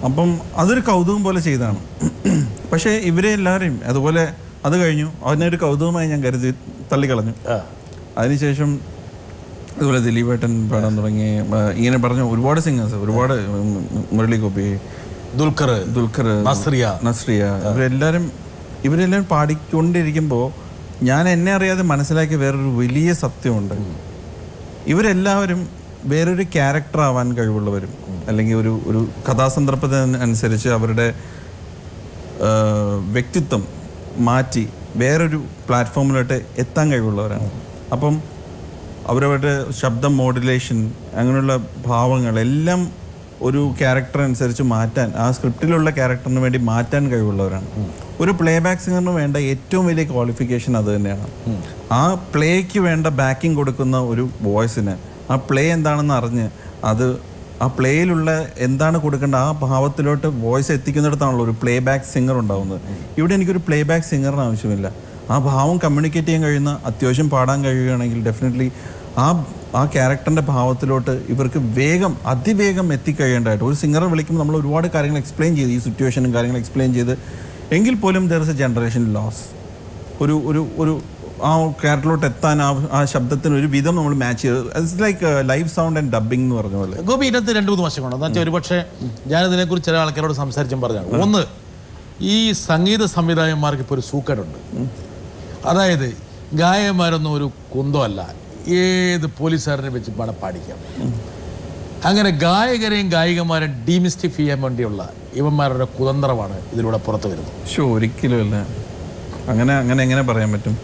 അപ്പം അതൊരു കൗതുകം പോലെ ചെയ്തതാണ്. പക്ഷേ ഇവരെ എല്ലാവരെയും അതുപോലെ അത് കഴിഞ്ഞു, അതിനൊരു കൗതുകമായി ഞാൻ കരുതി തള്ളിക്കളഞ്ഞു. അതിനുശേഷം അതുപോലെ ദിലീപേട്ടൻ പാടാൻ തുടങ്ങി. ഇങ്ങനെ പറഞ്ഞ ഒരുപാട് സിംഗേഴ്സ്, ഒരുപാട് മുരളി ഗോപി, ദുൽഖർ, നസ്രിയ, ഇവരെല്ലാം പാടിക്കൊണ്ടിരിക്കുമ്പോൾ ഞാൻ എന്നെ അറിയാതെ മനസ്സിലാക്കിയ വേറൊരു വലിയ സത്യമുണ്ട്. ഇവരെല്ലാവരും വേറൊരു ക്യാരക്ടർ ആവാൻ കഴിവുള്ളവരും, അല്ലെങ്കിൽ ഒരു കഥാസന്ദർഭത്തിന് അനുസരിച്ച് അവരുടെ വ്യക്തിത്വം മാറ്റി വേറൊരു പ്ലാറ്റ്ഫോമിലോട്ട് എത്താൻ കഴിവുള്ളവരാണ്. അപ്പം അവരവരുടെ ശബ്ദം മോഡുലേഷൻ, അങ്ങനെയുള്ള ഭാവങ്ങളെല്ലാം ഒരു ക്യാരക്ടർ അനുസരിച്ച് മാറ്റാൻ, ആ സ്ക്രിപ്റ്റിലുള്ള ക്യാരക്ടറിന് വേണ്ടി മാറ്റാൻ കഴിവുള്ളവരാണ്. ഒരു പ്ലേ ബാക്ക് സിംഗറിന് വേണ്ട ഏറ്റവും വലിയ ക്വാളിഫിക്കേഷൻ അത് തന്നെയാണ്. ആ പ്ലേക്ക് വേണ്ട ബാക്കിംഗ് കൊടുക്കുന്ന ഒരു വോയിസിന് ആ പ്ലേ എന്താണെന്ന് അറിഞ്ഞ് അത് ആ പ്ലേയിലുള്ള എന്താണ് കൊടുക്കേണ്ട ആ ഭാവത്തിലോട്ട് വോയിസ് എത്തിക്കുന്നിടത്താണല്ലോ ഒരു പ്ലേ ബാക്ക് സിംഗർ ഉണ്ടാവുന്നത്. ഇവിടെ എനിക്കൊരു പ്ലേ ബാക്ക് സിംഗറിന് ആവശ്യമില്ല. ആ ഭാവം കമ്മ്യൂണിക്കേറ്റ് ചെയ്യാൻ കഴിയുന്ന, അത്യാവശ്യം പാടാൻ കഴിയുകയാണെങ്കിൽ ഡെഫിനറ്റ്ലി ആ ക്യാരക്ടറിൻ്റെ ഭാവത്തിലോട്ട് ഇവർക്ക് അതിവേഗം എത്തിക്കഴിയേണ്ടതായിട്ട്. ഒരു സിംഗറെ വിളിക്കുമ്പോൾ നമ്മൾ ഒരുപാട് കാര്യങ്ങൾ എക്സ്പ്ലെയിൻ ചെയ്ത്, ഈ സിറ്റുവേഷനും കാര്യങ്ങൾ എക്സ്പ്ലെയിൻ ചെയ്ത്, എങ്കിൽ പോലും there is a generation loss. ഒരു ആ ക്യാരക്ടറിലോട്ട് എത്താൻ ആ ശബ്ദത്തിന് ഒരു വിധം നമ്മൾ മാച്ച് ചെയ്ത്, it's like live sound and dubbing എന്ന് പറഞ്ഞ പോലെ. ഗോപി, ഇതിനകത്ത് 2-3 വശങ്ങളുണ്ട്. എന്ന് വെച്ചാൽ ഒരുപക്ഷെ ഞാനിതിനെക്കുറിച്ച് ചില ആൾക്കാരോട് സംസാരിച്ചും പറഞ്ഞാണ്. ഒന്ന്, ഈ സംഗീത സംവിധായകന്മാർക്ക് ഇപ്പോൾ ഒരു സൂക്കേടുണ്ട്. അതായത് ഗായകന്മാരൊന്നും ഒരു കുന്തമല്ല, ഏത് പോലീസുകാരനെ വെച്ച് പണം പാടിക്കാം. അങ്ങനെ ഗായകരെയും ഗായികമാരെയും ഡീമിസ്റ്റിഫൈ ചെയ്യാൻ വേണ്ടിയുള്ള ഇവന്മാരുടെ കുതന്ത്രമാണ് ഇതിലൂടെ പുറത്തു വരുന്നത്. ഒരിക്കലുമല്ല, അങ്ങനെ എങ്ങനെ പറയാൻ പറ്റും?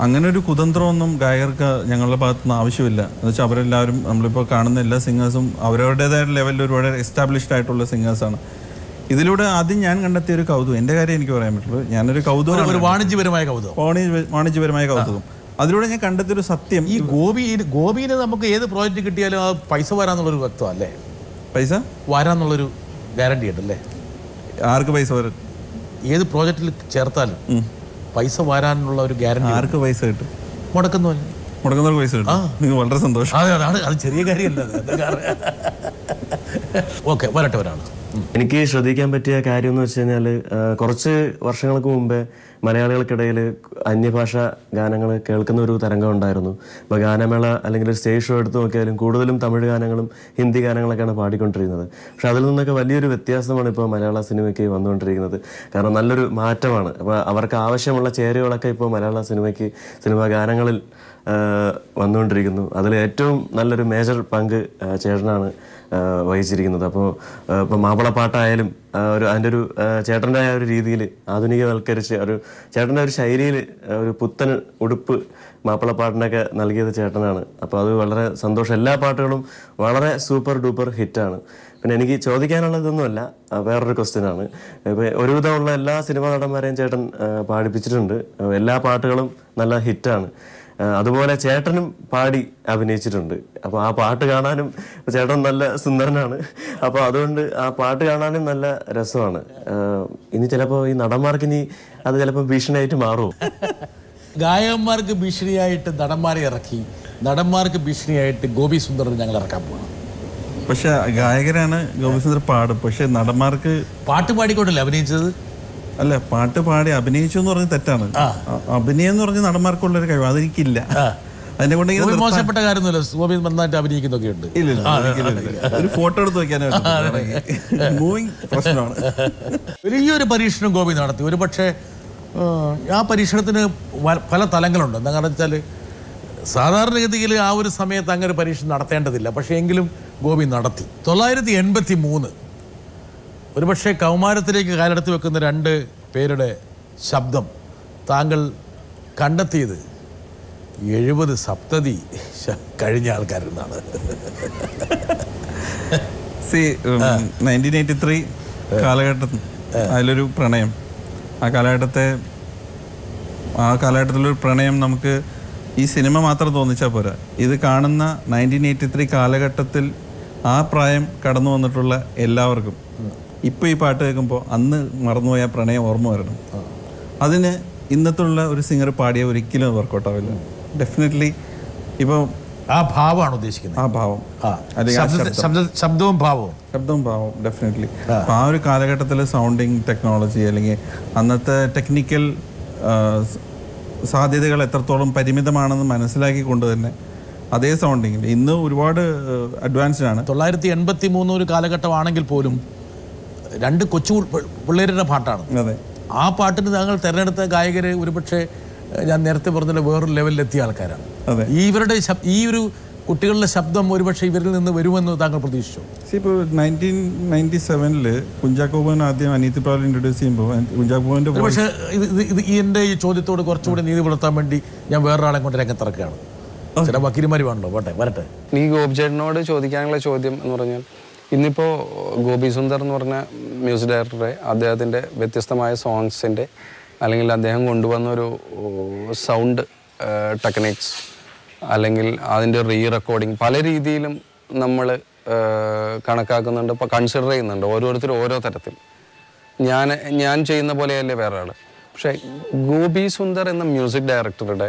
അങ്ങനെ ഒരു കുതന്ത്രമൊന്നും ഗായകർക്ക് ഞങ്ങളുടെ ഭാഗത്തുനിന്ന് ആവശ്യമില്ല. എന്ന് വെച്ചാൽ അവരെല്ലാവരും, നമ്മളിപ്പോൾ കാണുന്ന എല്ലാ സിംഗേഴ്സും അവരവരുടേതായ ലെവലിൽ ഒരുപാട് എസ്റ്റാബ്ലിഷ്ഡ് ആയിട്ടുള്ള സിംഗേഴ്സാണ്. ഇതിലൂടെ ആദ്യം ഞാൻ കണ്ടെത്തിയ ഒരു കൗതുകം, എൻ്റെ കാര്യം എനിക്ക് പറയാൻ പറ്റുള്ളൂ, ഞാനൊരു കൗതുകം, ഒരു വാണിജ്യപരമായ കൗതുകം. അതിലൂടെ ഞാൻ കണ്ടെത്തിയൊരു സത്യം, ഈ ഗോപിന് നമുക്ക് ഏത് പ്രോജക്റ്റ് കിട്ടിയാലും ആ പൈസ വരാന്നുള്ളൊരു വ്യക്തം അല്ലേ? പൈസ വരാന്നുള്ളൊരു ഗ്യാരണ്ടി ഉണ്ടല്ലേ? ആർക്ക് പൈസ വരും? ഏത് പ്രോജക്റ്റിൽ ചേർത്താലും പൈസ വരാനുള്ള ഒരു ഗ്യാരണ്ടി. ആർക്ക് പൈസ കിട്ടും? മുടക്കുന്നവർക്ക് പൈസ കിട്ടും. നിങ്ങൾക്ക് വളരെ സന്തോഷം. അത് ചെറിയ കാര്യമല്ല. ഓക്കെ, വരട്ടെ ഒരാൾ. എനിക്ക് ശ്രദ്ധിക്കാൻ പറ്റിയ കാര്യം എന്ന് വെച്ച് കഴിഞ്ഞാൽ കുറച്ച് വർഷങ്ങൾക്ക് മുമ്പേ മലയാളികൾക്കിടയിൽ അന്യഭാഷ ഗാനങ്ങൾ കേൾക്കുന്ന ഒരു തരംഗം ഉണ്ടായിരുന്നു. ഇപ്പോൾ ഗാനമേള അല്ലെങ്കിൽ ഒരു സ്റ്റേജ് ഷോ എടുത്ത് നോക്കിയാലും കൂടുതലും തമിഴ് ഗാനങ്ങളും ഹിന്ദി ഗാനങ്ങളൊക്കെയാണ് പാടിക്കൊണ്ടിരിക്കുന്നത്. പക്ഷെ അതിൽ നിന്നൊക്കെ വലിയൊരു വ്യത്യാസമാണ് ഇപ്പോൾ മലയാള സിനിമയ്ക്ക് വന്നുകൊണ്ടിരിക്കുന്നത്. കാരണം നല്ലൊരു മാറ്റമാണ്. അപ്പോൾ അവർക്ക് ആവശ്യമുള്ള ചേരുവകളൊക്കെ ഇപ്പോൾ മലയാള സിനിമാ ഗാനങ്ങളിൽ വന്നുകൊണ്ടിരിക്കുന്നു. അതിൽ ഏറ്റവും നല്ലൊരു മേജർ പങ്ക് ചേട്ടനാണ് വഹിച്ചിരിക്കുന്നത്. അപ്പോൾ ഇപ്പോൾ മാപ്പിളപ്പാട്ടായാലും അതിൻ്റെ ഒരു ചേട്ടൻ്റെ ആ ഒരു രീതിയിൽ ആധുനികവൽക്കരിച്ച് ചേട്ടൻ്റെ ഒരു ശൈലിയിൽ ഒരു പുത്തൻ ഉടുപ്പ് മാപ്പിളപ്പാട്ടിനൊക്കെ നൽകിയത് ചേട്ടനാണ്. അപ്പോൾ അത് വളരെ സന്തോഷം. എല്ലാ പാട്ടുകളും വളരെ സൂപ്പർ ഡൂപ്പർ ഹിറ്റാണ്. പിന്നെ എനിക്ക് ചോദിക്കാനുള്ളതൊന്നുമല്ല, വേറൊരു ക്വസ്റ്റ്യനാണ്. ഇപ്പോൾ ഒരുവിധമുള്ള എല്ലാ സിനിമാ നടന്മാരെയും ചേട്ടൻ പാടിപ്പിച്ചിട്ടുണ്ട്. എല്ലാ പാട്ടുകളും നല്ല ഹിറ്റാണ്. അതുപോലെ ചേട്ടനും പാടി അഭിനയിച്ചിട്ടുണ്ട്. അപ്പോൾ ആ പാട്ട് കാണാനും ചേട്ടൻ നല്ല സുന്ദരനാണ്. അപ്പോൾ അതുകൊണ്ട് ആ പാട്ട് കാണാനും നല്ല രസമാണ്. ഇനി ചിലപ്പോൾ ഈ നടന്മാർക്ക് ഇനി അത് ചിലപ്പോൾ ഭീഷണിയായിട്ട് മാറുമോ? ഗായകന്മാർക്ക് ഭീഷണിയായിട്ട് നടന്മാരെ ഇറക്കി, നടന്മാർക്ക് ഭീഷണിയായിട്ട് ഗോപി സുന്ദറിനെ ഞങ്ങൾ ഇറക്കാൻ പോകണം. പക്ഷെ ഗായകരാണ് ഗോപി സുന്ദർ പാടും. പക്ഷെ നടന്മാർക്ക് പാട്ട് പാടിക്കൊണ്ടല്ലേ അഭിനയിച്ചത്? അല്ല, പാട്ട് പാടി അഭിനയിച്ചു എന്ന് പറഞ്ഞ് തെറ്റാണ്. അഭിനയം എന്ന് പറഞ്ഞ് നടന്മാർക്കുള്ളൊരു കഴിവ് അതെനിക്കില്ല. അതിനെ കൊണ്ട് മോശപ്പെട്ട കാര്യമൊന്നുമില്ല. ഗോപി നന്നായിട്ട് അഭിനയിക്കുന്നൊക്കെ ഉണ്ട്. ഒരു ഫോട്ടോ എടുത്ത് വെക്കാനാണ് മൂവിങ് പ്രശ്നമാണ്. വലിയൊരു പരീക്ഷണം ഗോപി നടത്തി. ഒരു പക്ഷേ ആ പരീക്ഷണത്തിന് പല തലങ്ങളുണ്ട്. എന്താണെന്ന് വെച്ചാൽ സാധാരണഗതിയിൽ ആ ഒരു സമയത്ത് അങ്ങനെ ഒരു പരീക്ഷണം നടത്തേണ്ടതില്ല. പക്ഷേ എങ്കിലും ഗോപി നടത്തി. 1983 ഒരുപക്ഷെ കൗമാരത്തിലേക്ക് കാലെടുത്ത് വെക്കുന്ന 2 പേരുടെ ശബ്ദം താങ്കൾ കണ്ടെത്തിയത് 70 സപ്തതി കഴിഞ്ഞ ആൾക്കാരെന്നാണ്. 1983 കാലഘട്ടത്തിൽ അതിലൊരു പ്രണയം, ആ കാലഘട്ടത്തിലൊരു പ്രണയം നമുക്ക് ഈ സിനിമ മാത്രം തോന്നിച്ചാൽ പോരാ. ഇത് കാണുന്ന 1983 കാലഘട്ടത്തിൽ ആ പ്രായം കടന്നു വന്നിട്ടുള്ള എല്ലാവർക്കും ഇപ്പോൾ ഈ പാട്ട് കേൾക്കുമ്പോൾ അന്ന് മറന്നുപോയ പ്രണയം ഓർമ്മ വരണം. അതിന് ഇന്നത്തുള്ള ഒരു സിംഗർ പാടിയ ഒരിക്കലും വർക്കൗട്ട് ആവില്ല. ഡെഫിനറ്റ്ലി ഇപ്പോൾ ആ ഭാവമാണ് ഉദ്ദേശിക്കുന്നത്. ആ ഭാവം, ശബ്ദവും ഭാവവും ഡെഫിനറ്റ്ലി. അപ്പോൾ ആ ഒരു കാലഘട്ടത്തിൽ സൗണ്ടിങ് ടെക്നോളജി അല്ലെങ്കിൽ അന്നത്തെ ടെക്നിക്കൽ സാധ്യതകൾ എത്രത്തോളം പരിമിതമാണെന്ന് മനസ്സിലാക്കിക്കൊണ്ട് തന്നെ അതേ സൗണ്ടിങ്ങിൽ ഇന്ന് ഒരുപാട് അഡ്വാൻസ്ഡ് ആണ്. 1983 ഒരു കാലഘട്ടമാണെങ്കിൽ പോലും 2 കൊച്ചു പിള്ളേരുടെ പാട്ടാണ്. അതെ, ആ പാട്ടിന് താങ്കൾ തിരഞ്ഞെടുത്ത ഗായകർ ഒരുപക്ഷെ ഞാൻ നേരത്തെ പറഞ്ഞ വേറൊരു ലെവലിലെത്തിയ ആൾക്കാരാണ്. ഈ ഒരു കുട്ടികളുടെ ശബ്ദം ഒരുപക്ഷെ ഇവരിൽ നിന്ന് വരുമെന്ന് താങ്കൾ പ്രതീക്ഷിച്ചു? ഇപ്പോൾ 1997 കുഞ്ചാക്കോബൻ ആദ്യം അനീതി പാൽ ഇൻട്രൊഡ്യൂസ് ചെയ്യുമ്പോൾ കുഞ്ചാക്കോബൻ്റെ പക്ഷേ എൻ്റെ ഈ ചോദ്യത്തോട് കുറച്ചുകൂടി നീതി പുലർത്താൻ വേണ്ടി ഞാൻ വേറൊരാളെ കൊണ്ട് രംഗത്തിറക്കുകയാണ്. ചില വക്കീലുമാർ വേണല്ലോ. വരട്ടെ. ഈ ഗോപിചേട്ടനോട് ചോദിക്കാനുള്ള ചോദ്യം എന്ന് പറഞ്ഞാൽ, ഇന്നിപ്പോൾ ഗോപി സുന്ദർ എന്ന് പറഞ്ഞ മ്യൂസിക് ഡയറക്ടറെ അദ്ദേഹത്തിൻ്റെ വ്യത്യസ്തമായ സോങ്സിൻ്റെ അല്ലെങ്കിൽ അദ്ദേഹം കൊണ്ടുവന്നൊരു സൗണ്ട് ടെക്നിക്സ് അല്ലെങ്കിൽ അതിൻ്റെ റെക്കോർഡിങ് പല രീതിയിലും നമ്മൾ കണക്കാക്കുന്നുണ്ട്, ഇപ്പോൾ കൺസിഡർ ചെയ്യുന്നുണ്ട്. ഓരോരുത്തരും ഓരോ തരത്തിൽ. ഞാൻ ചെയ്യുന്ന പോലെയല്ലേ വേറെ ആൾ. പക്ഷേ ഗോപി സുന്ദർ എന്ന മ്യൂസിക് ഡയറക്ടറുടെ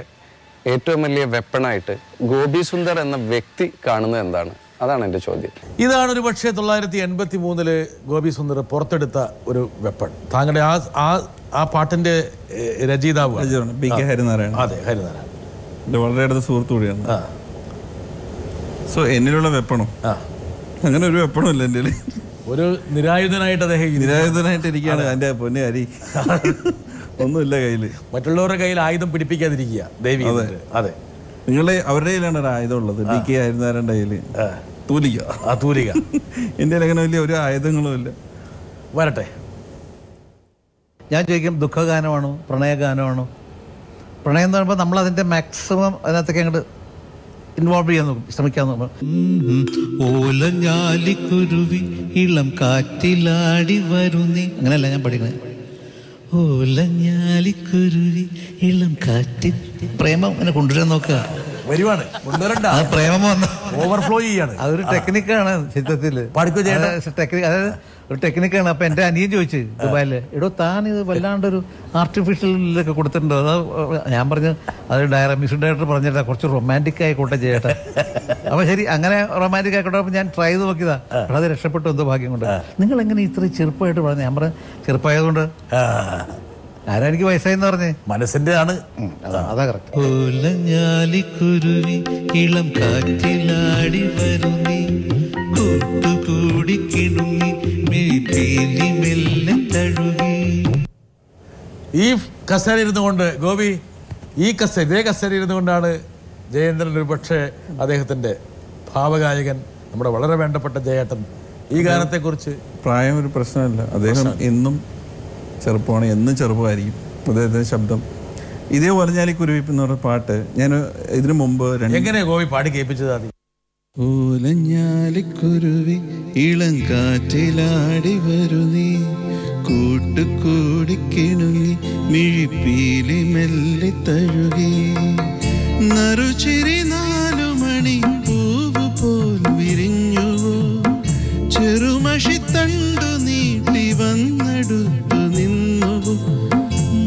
ഏറ്റവും വലിയ വെപ്പണായിട്ട് ഗോപി സുന്ദർ എന്ന വ്യക്തി കാണുന്നത് എന്താണ്? അതാണ് എൻ്റെ ചോദ്യം. ഇതാണ് ഒരു പക്ഷേ 1983 ഗോപി സുന്ദർ പുറത്തെടുത്ത ഒരു വെപ്പൺ. താങ്കളുടെ ആ പാട്ടിന്റെ രചയിതാവ് BK ഹരിനാരായണൻ. അതെ, ഹരിനാരായണൻ എൻ്റെ വളരെ അടുത്ത സുഹൃത്തു കൂടിയാണ്. സോ എന്നിലുള്ള വെപ്പണോ? അങ്ങനെ ഒരു വെപ്പണോ ഇല്ല എൻ്റെ. ഒരു നിരായുധനായിട്ട് നിരായുധനായിട്ട് ഇരിക്കുകയാണ് എൻ്റെ പൊന്നു ഹരി. ഒന്നുമില്ല കയ്യില്. മറ്റുള്ളവരുടെ കയ്യിൽ ആയുധം പിടിപ്പിക്കാതിരിക്കുക ദേവി. അതെ, അവരുടെ കയ്യിലാണ് ഒരു ആയുധം ഉള്ളത്. BK ഹരിനാരായണൻ്റെ കയ്യില് തൂലിക. എൻ്റെ അങ്ങനെ വലിയ ഒരു ആയുധങ്ങളും ഇല്ല. വരട്ടെ. ഞാൻ ചോദിക്കും, ദുഃഖഗാനമാണോ പ്രണയഗാനമാണോ? പ്രണയം എന്ന് പറയുമ്പോൾ നമ്മൾ അതിൻ്റെ മാക്സിമം അതിനകത്തൊക്കെ അങ്ങോട്ട് ഇൻവോൾവ് ചെയ്യാൻ ശ്രമിക്കാൻ നോക്കും. ഓലഞ്ഞാലിക്കുരുവി ഇളം കാറ്റിലാടി വരുന്നേ, അങ്ങനെയല്ല ഞാൻ പഠിക്കുന്നത്. ഓലഞ്ഞാലിക്കുരുവി ഇളം കാറ്റി പ്രേമം അങ്ങനെ കൊണ്ടുവരാൻ നോക്കുക. വരുവാണ് കൊണ്ടുവരണ്ട, അത് പ്രേമം വന്ന ഓവർഫ്ലോ ചെയ്യാണ്. അതൊരു ടെക്നിക്കാണ് ചിത്രത്തില്. പഠിക്കോ ചേട്ടാ? അതായത് ഒരു ടെക്നിക്കാണ്. അപ്പൊ എന്റെ അനിയൻ ചോദിച്ചു ദുബായില്, എടോ താൻ ഇത് വല്ലാണ്ടൊരു ആർട്ടിഫിഷ്യലൊക്കെ കൊടുത്തിട്ടുണ്ടോ? അത് ഞാൻ പറഞ്ഞു അത് മ്യൂസിക് ഡയറക്ടർ പറഞ്ഞിട്ടാ കുറച്ച് റൊമാൻറ്റിക് ആയിക്കോട്ടെ ചേട്ടാ. അപ്പൊ ശരി, അങ്ങനെ റൊമാൻറ്റിക് ആയിക്കോട്ടെ. അപ്പൊ ഞാൻ ട്രൈ ചെയ്ത് നോക്കിയതാ, അത് രക്ഷപ്പെട്ടു, എന്തോ ഭാഗ്യം കൊണ്ട്. നിങ്ങൾ എങ്ങനെ ഇത്ര ചെറുപ്പമായിട്ട് പറഞ്ഞു? ഞാൻ പറഞ്ഞു ചെറുപ്പമായതുകൊണ്ട്. ആരാ എനിക്ക് വയസ്സായെന്ന് പറഞ്ഞേ? മനസ്സിന്റെ ആണ്. അതാ കറക്റ്റ്. ഓലഞ്ഞാലിക്കുരുവി ഇളം കാറ്റിലാടി വരുന്നീ, കൂട്ടുകൂടി കിണുങ്ങി മിഴിപ്പീലി മെല്ലെ തഴുകി. ഈ കസേര ഇരുന്നു കൊണ്ട് ഗോപി, ഇതേ കസേര ഇരുന്നു കൊണ്ടാണ് ജയേന്ദ്രൻ ഒരു പക്ഷേ അദ്ദേഹത്തിന്റെ ഭാവഗായകൻ, നമ്മുടെ വളരെ വേണ്ടപ്പെട്ട ജയേട്ടൻ, ഈ ഗാനത്തെക്കുറിച്ച്. പ്രായം ഒരു പ്രശ്നമല്ല, അദ്ദേഹം എന്നും ചെറുപ്പമാണ്, എന്നും ചെറുപ്പമായിരിക്കും അദ്ദേഹത്തിൻ്റെ ശബ്ദം. ഇതേ ഓലഞ്ഞാലിക്കുരുവി എന്ന് പറഞ്ഞ പാട്ട് ഞാൻ ഇതിനു മുമ്പ് എങ്ങനെയാ ഗോപി പാടി കേൾപ്പിച്ചത്? ആദ്യം ഓലഞ്ഞാലിക്കുരുവി ഇളം കാറ്റിലാടി വരുന്നീ, കൂട്ടുകൂടി കിണുങ്ങി മിഴിപ്പീലി മെല്ലെ തഴുകി. നറുചിരി 4 മണി പൂവ് പോൽ വിരിഞ്ഞുവോ, ചെറുമഷിത്തണ്ടു നീട്ടി വന്നെടുത്തു നിന്നുവോ,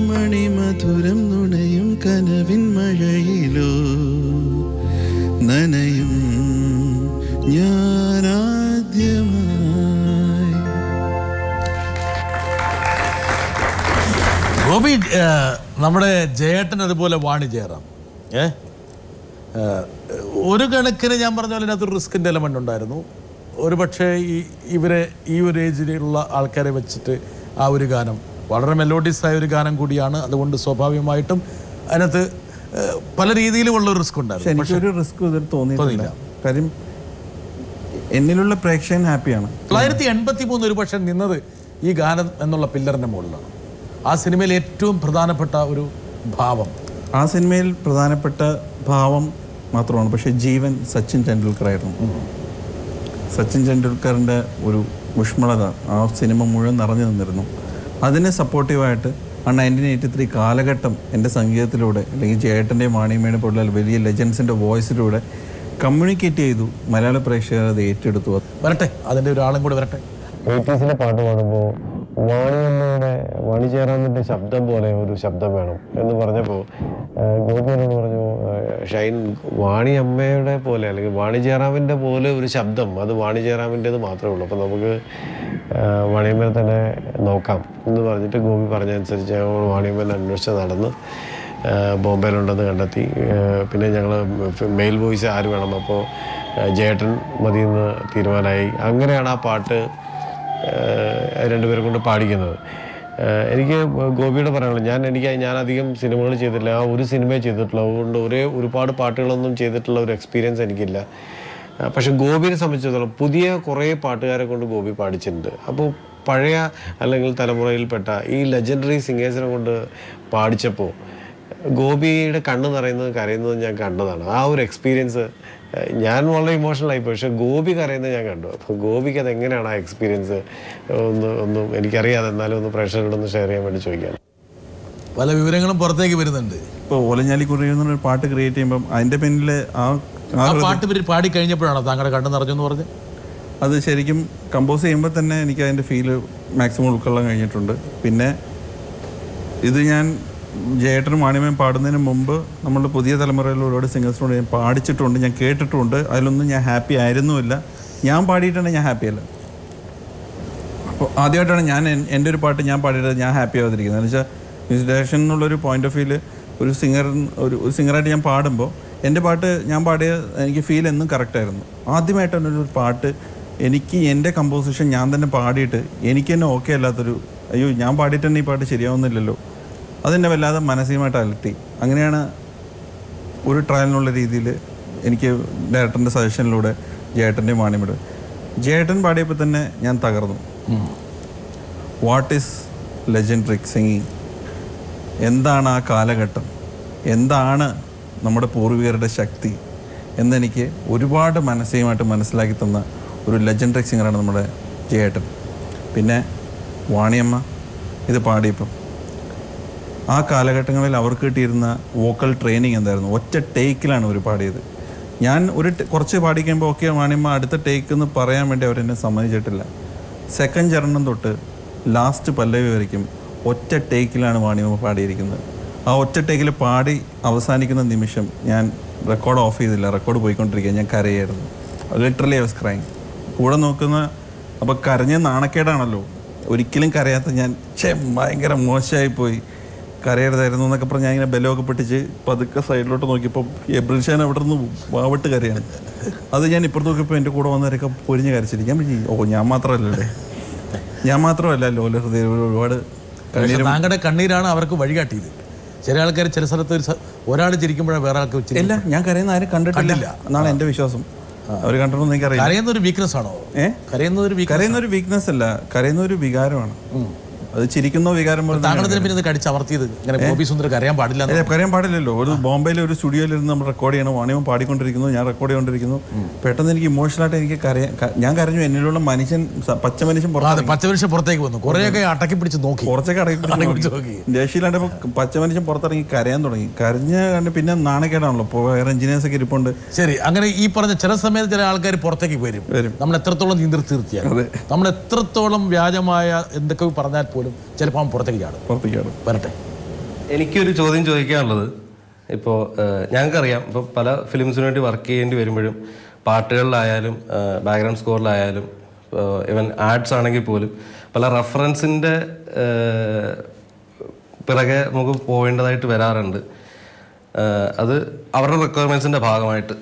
മണിമധുരം നുണയും കനവിൻ മഴയിലോ നനയും ഞാനാദ്യമായി. ഗോപി, നമ്മുടെ ജയേട്ടൻ അതുപോലെ വാണി ജയറാം, ഒരു കണക്കിന് ഞാൻ പറഞ്ഞ പോലെ അതിനകത്തൊരു റിസ്കിൻ്റെ എലമെൻ്റ് ഉണ്ടായിരുന്നു. ഒരു പക്ഷേ ഇവരെ ഈ ഒരു ഏജിലുള്ള ആൾക്കാരെ വെച്ചിട്ട് ആ ഒരു ഗാനം വളരെ മെലോഡിയസ് ആയ ഒരു ഗാനം കൂടിയാണ്. അതുകൊണ്ട് സ്വാഭാവികമായിട്ടും അതിനകത്ത് പല രീതിയിലുമുള്ള ഒരു റിസ്ക് ഉണ്ടായിരുന്നു. എനിക്കൊരു റിസ്ക് ഇതിൽ തോന്നിയിട്ടില്ല. കാര്യം എന്നിലുള്ള പ്രേക്ഷകൻ ഹാപ്പിയാണ്. 1983 ഒരു പക്ഷേ നിന്നത് ഈ ഗാനം എന്നുള്ള പില്ലറിൻ്റെ മുകളിലാണ്. ആ സിനിമയിൽ ഏറ്റവും പ്രധാനപ്പെട്ട ഒരു ഭാവം, ആ സിനിമയിൽ പ്രധാനപ്പെട്ട ഭാവം മാത്രമാണ്. പക്ഷേ ജീവൻ സച്ചിൻ ടെണ്ടുൽക്കർ ആയിരുന്നു. സച്ചിൻ ടെണ്ടുൽക്കറിൻ്റെ ഒരു ഊഷ്മളത ആ സിനിമ മുഴുവൻ നിറഞ്ഞു നിന്നിരുന്നു. അതിന് സപ്പോർട്ടീവായിട്ട് ആ 1983 കാലഘട്ടം എൻ്റെ സംഗീതത്തിലൂടെ, അല്ലെങ്കിൽ ജയേട്ടൻ്റെയും വാണിയമ്മയുടെ പോലുള്ള വലിയ ലെജൻസിൻ്റെ വോയിസിലൂടെ കമ്മ്യൂണിക്കേറ്റ് ചെയ്തു. മലയാള പ്രേക്ഷകർ അത് ഏറ്റെടുത്തു. വരട്ടെ, അതിൻ്റെ ഒരാളും കൂടെ വരട്ടെ. 80s പാട്ട് പാടുമ്പോൾ വാണി ജയറാമിൻ്റെ ശബ്ദം പോലെ ഒരു ശബ്ദം വേണം എന്ന് പറഞ്ഞപ്പോൾ ഗോപി എന്നോട് പറഞ്ഞു, ഷൈൻ വാണി അമ്മയുടെ പോലെ അല്ലെങ്കിൽ വാണി ജയറാമിൻ്റെ പോലെ ഒരു ശബ്ദം, അത് വാണി ജയറാമിൻ്റേത് മാത്രമേ ഉള്ളൂ, അപ്പോൾ നമുക്ക് വാണിയമ്മയെ തന്നെ നോക്കാം എന്ന് പറഞ്ഞിട്ട് ഗോപി പറഞ്ഞതനുസരിച്ച് ഞങ്ങൾ വാണിയമ്മേനെ അന്വേഷിച്ച് നടന്ന് ബോംബെയിലുണ്ടെന്ന് കണ്ടെത്തി. പിന്നെ ഞങ്ങൾ മെയിൽ വോയിസ് ആര് വേണം, അപ്പോൾ ജയേട്ടൻ മതിയെന്ന് തീരുമാനമായി. അങ്ങനെയാണ് ആ പാട്ട് രണ്ടുപേരെ കൊണ്ട് പാടിക്കുന്നത്. എനിക്ക് ഗോപിയോട് പറയാനുള്ളത്, ഞാൻ അധികം സിനിമകൾ ചെയ്തിട്ടില്ല, ആ ഒരു സിനിമയെ ചെയ്തിട്ടുള്ളൂ. അതുകൊണ്ട് ഒരുപാട് പാട്ടുകളൊന്നും ചെയ്തിട്ടുള്ള ഒരു എക്സ്പീരിയൻസ് എനിക്കില്ല. പക്ഷെ ഗോപിയെ സംബന്ധിച്ചിടത്തോളം പുതിയ കുറേ പാട്ടുകാരെ കൊണ്ട് ഗോപി പാടിച്ചിട്ടുണ്ട്. അപ്പോൾ പഴയ അല്ലെങ്കിൽ തലമുറയിൽപ്പെട്ട ഈ ലെജൻഡറി സിംഗേഴ്സിനെ കൊണ്ട് പാടിച്ചപ്പോൾ ഗോപിയുടെ കണ്ണ് നിറയുന്നത് കരയുന്നത് ഞാൻ കണ്ടതാണ്. ആ ഒരു എക്സ്പീരിയൻസ് ഞാൻ വളരെ ഇമോഷണലായി പോയി. പക്ഷേ ഗോപി കരയുന്നത് ഞാൻ കണ്ടു. അപ്പോൾ ഗോപിക്ക് അതെങ്ങനെയാണ് ആ എക്സ്പീരിയൻസ് ഒന്നും എനിക്കറിയാതെ, എന്നാലും ഒന്ന് പ്രേക്ഷകരോടൊന്ന് ഷെയർ ചെയ്യാൻ വേണ്ടി ചോദിക്കാം. പല വിവരങ്ങളും പുറത്തേക്ക് വരുന്നുണ്ട്. ഇപ്പോൾ ഓലഞ്ഞാലിക്കുരുവി എന്നൊരു പാട്ട് ക്രിയേറ്റ് ചെയ്യുമ്പം അതിൻ്റെ പിന്നിൽ ആ പാട്ട് പാടി കഴിഞ്ഞപ്പോഴാണോ താങ്കളുടെ കണ്ണ് നിറഞ്ഞെന്ന് പറഞ്ഞ്? അത് ശരിക്കും കമ്പോസ് ചെയ്യുമ്പോൾ തന്നെ എനിക്ക് അതിൻ്റെ ഫീല് മാക്സിമം ഉൾക്കൊള്ളാൻ കഴിഞ്ഞിട്ടുണ്ട്. പിന്നെ ഇത് ഞാൻ ജയേട്ടനും വാണിയമ്മയും പാടുന്നതിന് മുമ്പ് നമ്മളുടെ പുതിയ തലമുറയിലുള്ള ഒരുപാട് സിംഗേഴ്സിനോട് ഞാൻ പാടിച്ചിട്ടുണ്ട്, ഞാൻ കേട്ടിട്ടുണ്ട്. അതിലൊന്നും ഞാൻ ഹാപ്പി ആയിരുന്നുമില്ല. ഞാൻ പാടിയിട്ടുണ്ടെങ്കിൽ ഞാൻ ഹാപ്പിയല്ല. അപ്പോൾ ആദ്യമായിട്ടാണ് ഞാൻ എൻ്റെ ഒരു പാട്ട് ഞാൻ പാടിയിട്ട് ഞാൻ ഹാപ്പി ആവാതിരിക്കുന്നത്. എന്ന് വെച്ചാൽ മ്യൂസിക് ഡയറക്ഷൻ എന്നുള്ളൊരു പോയിന്റ് ഓഫ് വ്യൂവിൽ ഒരു സിംഗറായിട്ട് ഞാൻ പാടുമ്പോൾ എൻ്റെ പാട്ട് ഞാൻ പാടിയ എനിക്ക് ഫീൽ എന്നും കറക്റ്റായിരുന്നു. ആദ്യമായിട്ടാണ് ഒരു പാട്ട് എനിക്ക് എൻ്റെ കമ്പോസിഷൻ ഞാൻ തന്നെ പാടിയിട്ട് എനിക്ക് തന്നെ ഓക്കെ അല്ലാത്തൊരു, അയ്യോ ഞാൻ പാടിയിട്ട് തന്നെ ഈ പാട്ട് ശരിയാവുന്നില്ലല്ലോ, അതെന്നെ വല്ലാതെ മാനസികമായിട്ട് അലട്ടി. അങ്ങനെയാണ് ഒരു ട്രയലിനുള്ള രീതിയിൽ എനിക്ക് ഡയറക്ടറിൻ്റെ സജഷനിലൂടെ ജയേട്ടൻ്റെയും വാണിയമ്മയുടെ ജയേട്ടൻ പാടിയപ്പോൾ തന്നെ ഞാൻ തകർന്നു. വാട്ട് ഈസ് ലെജൻഡറിക് സിംഗിങ്, എന്താണ് ആ കാലഘട്ടം, എന്താണ് നമ്മുടെ പൂർവികരുടെ ശക്തി എന്നെനിക്ക് ഒരുപാട് മാനസികമായിട്ട് മനസ്സിലാക്കി തന്ന ഒരു ലെജൻഡറിക് സിംഗറാണ് നമ്മുടെ ജയേട്ടൻ. പിന്നെ വാണിയമ്മ ഇത് പാടിയപ്പം ആ കാലഘട്ടങ്ങളിൽ അവർക്ക് കിട്ടിയിരുന്ന വോക്കൽ ട്രെയിനിങ് എന്തായിരുന്നു? ഒറ്റ ടേക്കിലാണ് അവർ പാടിയത്. ഞാൻ കുറച്ച് പാടിക്കുമ്പോൾ ഓക്കെ വാണിയമ്മ അടുത്ത ടേക്ക് എന്ന് പറയാൻ വേണ്ടി അവരെന്നെ സമ്മതിച്ചിട്ടില്ല. സെക്കൻഡ് ചരണം തൊട്ട് ലാസ്റ്റ് പല്ലവി വരയ്ക്കും ഒറ്റ ടേക്കിലാണ് വാണിയമ്മ പാടിയിരിക്കുന്നത്. ആ ഒറ്റ ടേക്കിൽ പാടി അവസാനിക്കുന്ന നിമിഷം ഞാൻ റെക്കോർഡ് ഓഫ് ചെയ്തില്ല, റെക്കോർഡ് പോയിക്കൊണ്ടിരിക്കുക, ഞാൻ കരയായിരുന്നു. Literally I was crying. കൂടെ നോക്കുന്ന അപ്പോൾ കരഞ്ഞ നാണക്കേടാണല്ലോ, ഒരിക്കലും കരയാത്ത ഞാൻ ഭയങ്കര മോശമായിപ്പോയി, കരയരുതായിരുന്നു എന്നൊക്കെ പറഞ്ഞ് ഞാൻ ഇങ്ങനെ ബലമൊക്കെ പൊട്ടിച്ച് പതുക്കെ സൈഡിലോട്ട് നോക്കിയപ്പോൾ എബ്രിൽഷാൻ അവിടെ നിന്ന് വാവിട്ട് കരയാണ്. അത് ഞാൻ ഇപ്പുറത്ത് നോക്കിയപ്പോൾ എൻ്റെ കൂടെ വന്നവരൊക്കെ പൊരിഞ്ഞ് കരച്ചിട്ട് ഞാൻ ഞാൻ മാത്രമല്ലല്ലേ, ഞാൻ മാത്രമല്ല ലോല ഹൃദയം ഒരുപാട് താങ്കളുടെ കണ്ണീരാണ് അവർക്ക് വഴികാട്ടിയത്. ചില ആൾക്കാർ ചില സ്ഥലത്ത് ഒരാൾ ചിരിക്കുമ്പോഴാണ് വേറെ ആൾക്ക് ഇല്ല, ഞാൻ കരയുന്ന ആരും കണ്ടിട്ടില്ല എന്നാണ് എൻ്റെ വിശ്വാസം. അവർ കണ്ടിട്ടൊന്നും എനിക്കറിയാം. കരയുന്ന ഒരു വീക്ക്നെസ് ആണോ? കരയുന്ന ഒരു വീക്ക്നെസ് അല്ല, കരയുന്ന ഒരു വികാരമാണ്. അത് ചിരിക്കുന്ന വികാരം പോലെ. താങ്കളെ പിന്നെ ഇത് കടിച്ചമർത്തിയത് ഇങ്ങനെ ഗോപി സുന്ദർ കരയാൻ പാടില്ല? കരയാൻ പാടില്ലല്ലോ. ഒരു ബോംബെയിലെ ഒരു സ്റ്റുഡിയോയിൽ ഇരുന്ന് നമ്മൾ റെക്കോർഡ് ചെയ്യണം, വാണിയമ്മ പാടിക്കൊണ്ടിരിക്കുന്നു, ഞാൻ റെക്കോർഡ് ചെയ്തുകൊണ്ടിരിക്കുന്നു. പെട്ടെന്ന് എനിക്ക് ഇമോഷണലായിട്ട് എനിക്ക് ഞാൻ കരഞ്ഞു. എന്നിലുള്ള മനുഷ്യൻ പച്ച മനുഷ്യൻ പുറത്തേക്ക് വന്നു, കുറേയൊക്കെ അടക്കി പിടിച്ച് നോക്കി, കുറച്ചൊക്കെ അടക്കി പിടിച്ച് നോക്കി. ദേഷ്യയിലാണ്ടപ്പോൾ പച്ച മനുഷ്യൻ പുറത്തിറങ്ങി കരയാൻ തുടങ്ങി. കരഞ്ഞ് കണ്ട് പിന്നെ നാണക്കേടാണല്ലോ, വേറെ എഞ്ചിനീയേഴ്സ് ഒക്കെ ഇരിപ്പുണ്ട്. ശരി, അങ്ങനെ ഈ പറഞ്ഞ ചില സമയത്ത് ചില ആൾക്കാർ പുറത്തേക്ക് വരും. നമ്മൾ എത്രത്തോളം തീർച്ചയായും നമ്മൾ എത്രത്തോളം വ്യാജമായ എന്തൊക്കെ പറഞ്ഞാൽ പോലും ചിലപ്പോൾ പുറത്തേക്ക് ചാടും. വരട്ടെ, എനിക്കൊരു ചോദ്യം ചോദിക്കാനുള്ളത്, ഇപ്പോൾ ഞങ്ങൾക്കറിയാം, ഇപ്പോൾ പല ഫിലിംസിന് വേണ്ടി വർക്ക് ചെയ്യേണ്ടി വരുമ്പോഴും പാട്ടുകളിലായാലും ബാക്ക്ഗ്രൗണ്ട് സ്കോറിലായാലും ഈവൻ ആഡ്സ് ആണെങ്കിൽ പോലും പല റെഫറൻസിൻ്റെ പിറകെ നമുക്ക് പോകേണ്ടതായിട്ട് വരാറുണ്ട്. അത് അവരുടെ റിക്വയർമെൻറ്റ്സിൻ്റെ ഭാഗമായിട്ട്.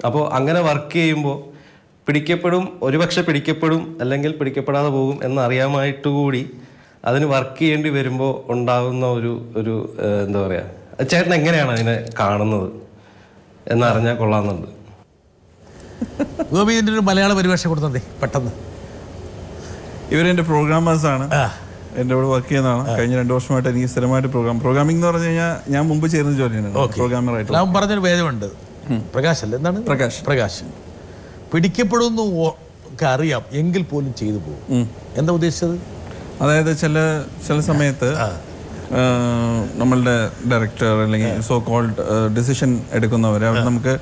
അപ്പോൾ അങ്ങനെ വർക്ക് ചെയ്യുമ്പോൾ പിടിക്കപ്പെടും, ഒരുപക്ഷെ പിടിക്കപ്പെടും, അല്ലെങ്കിൽ പിടിക്കപ്പെടാതെ പോകും എന്നറിയാമായിട്ട് കൂടി അതിന് വർക്ക് ചെയ്യേണ്ടി വരുമ്പോൾ ഉണ്ടാകുന്ന ഒരു എന്താ പറയുക, ചേട്ടൻ എങ്ങനെയാണ് അതിനെ കാണുന്നത് എന്നറിഞ്ഞാൽ കൊള്ളാമെന്നുണ്ട്. ഗോപി ഇതിൻ്റെ ഒരു മലയാള പരിഭാഷ കൊടുത്തതേ പെട്ടെന്ന്. ഇവരെൻ്റെ പ്രോഗ്രാമേഴ്സാണ്, എൻ്റെ കൂടെ വർക്ക് ചെയ്യുന്നതാണ്. കഴിഞ്ഞ 2 വർഷമായിട്ട് എനിക്ക് സ്ഥിരമായിട്ട് പ്രോഗ്രാമിംഗ് എന്ന് പറഞ്ഞു കഴിഞ്ഞാൽ ഞാൻ മുമ്പ് ചേർന്ന ജോലിയാണ് പ്രോഗ്രാമറായിട്ട്. ഞാൻ പറഞ്ഞൊരു ഭേദമുണ്ട്, പ്രകാശ് അല്ലേ, എന്താണ് പ്രകാശ് പിടിക്കപ്പെടുന്നു ഒക്കെ അറിയാം എങ്കിൽ പോലും ചെയ്തു പോകും. എന്താ ഉദ്ദേശിച്ചത്? അതായത് ചില സമയത്ത് നമ്മളുടെ ഡയറക്ടർ അല്ലെങ്കിൽ സോ കോൾഡ് ഡിസിഷൻ എടുക്കുന്നവർ, അവർ നമുക്ക്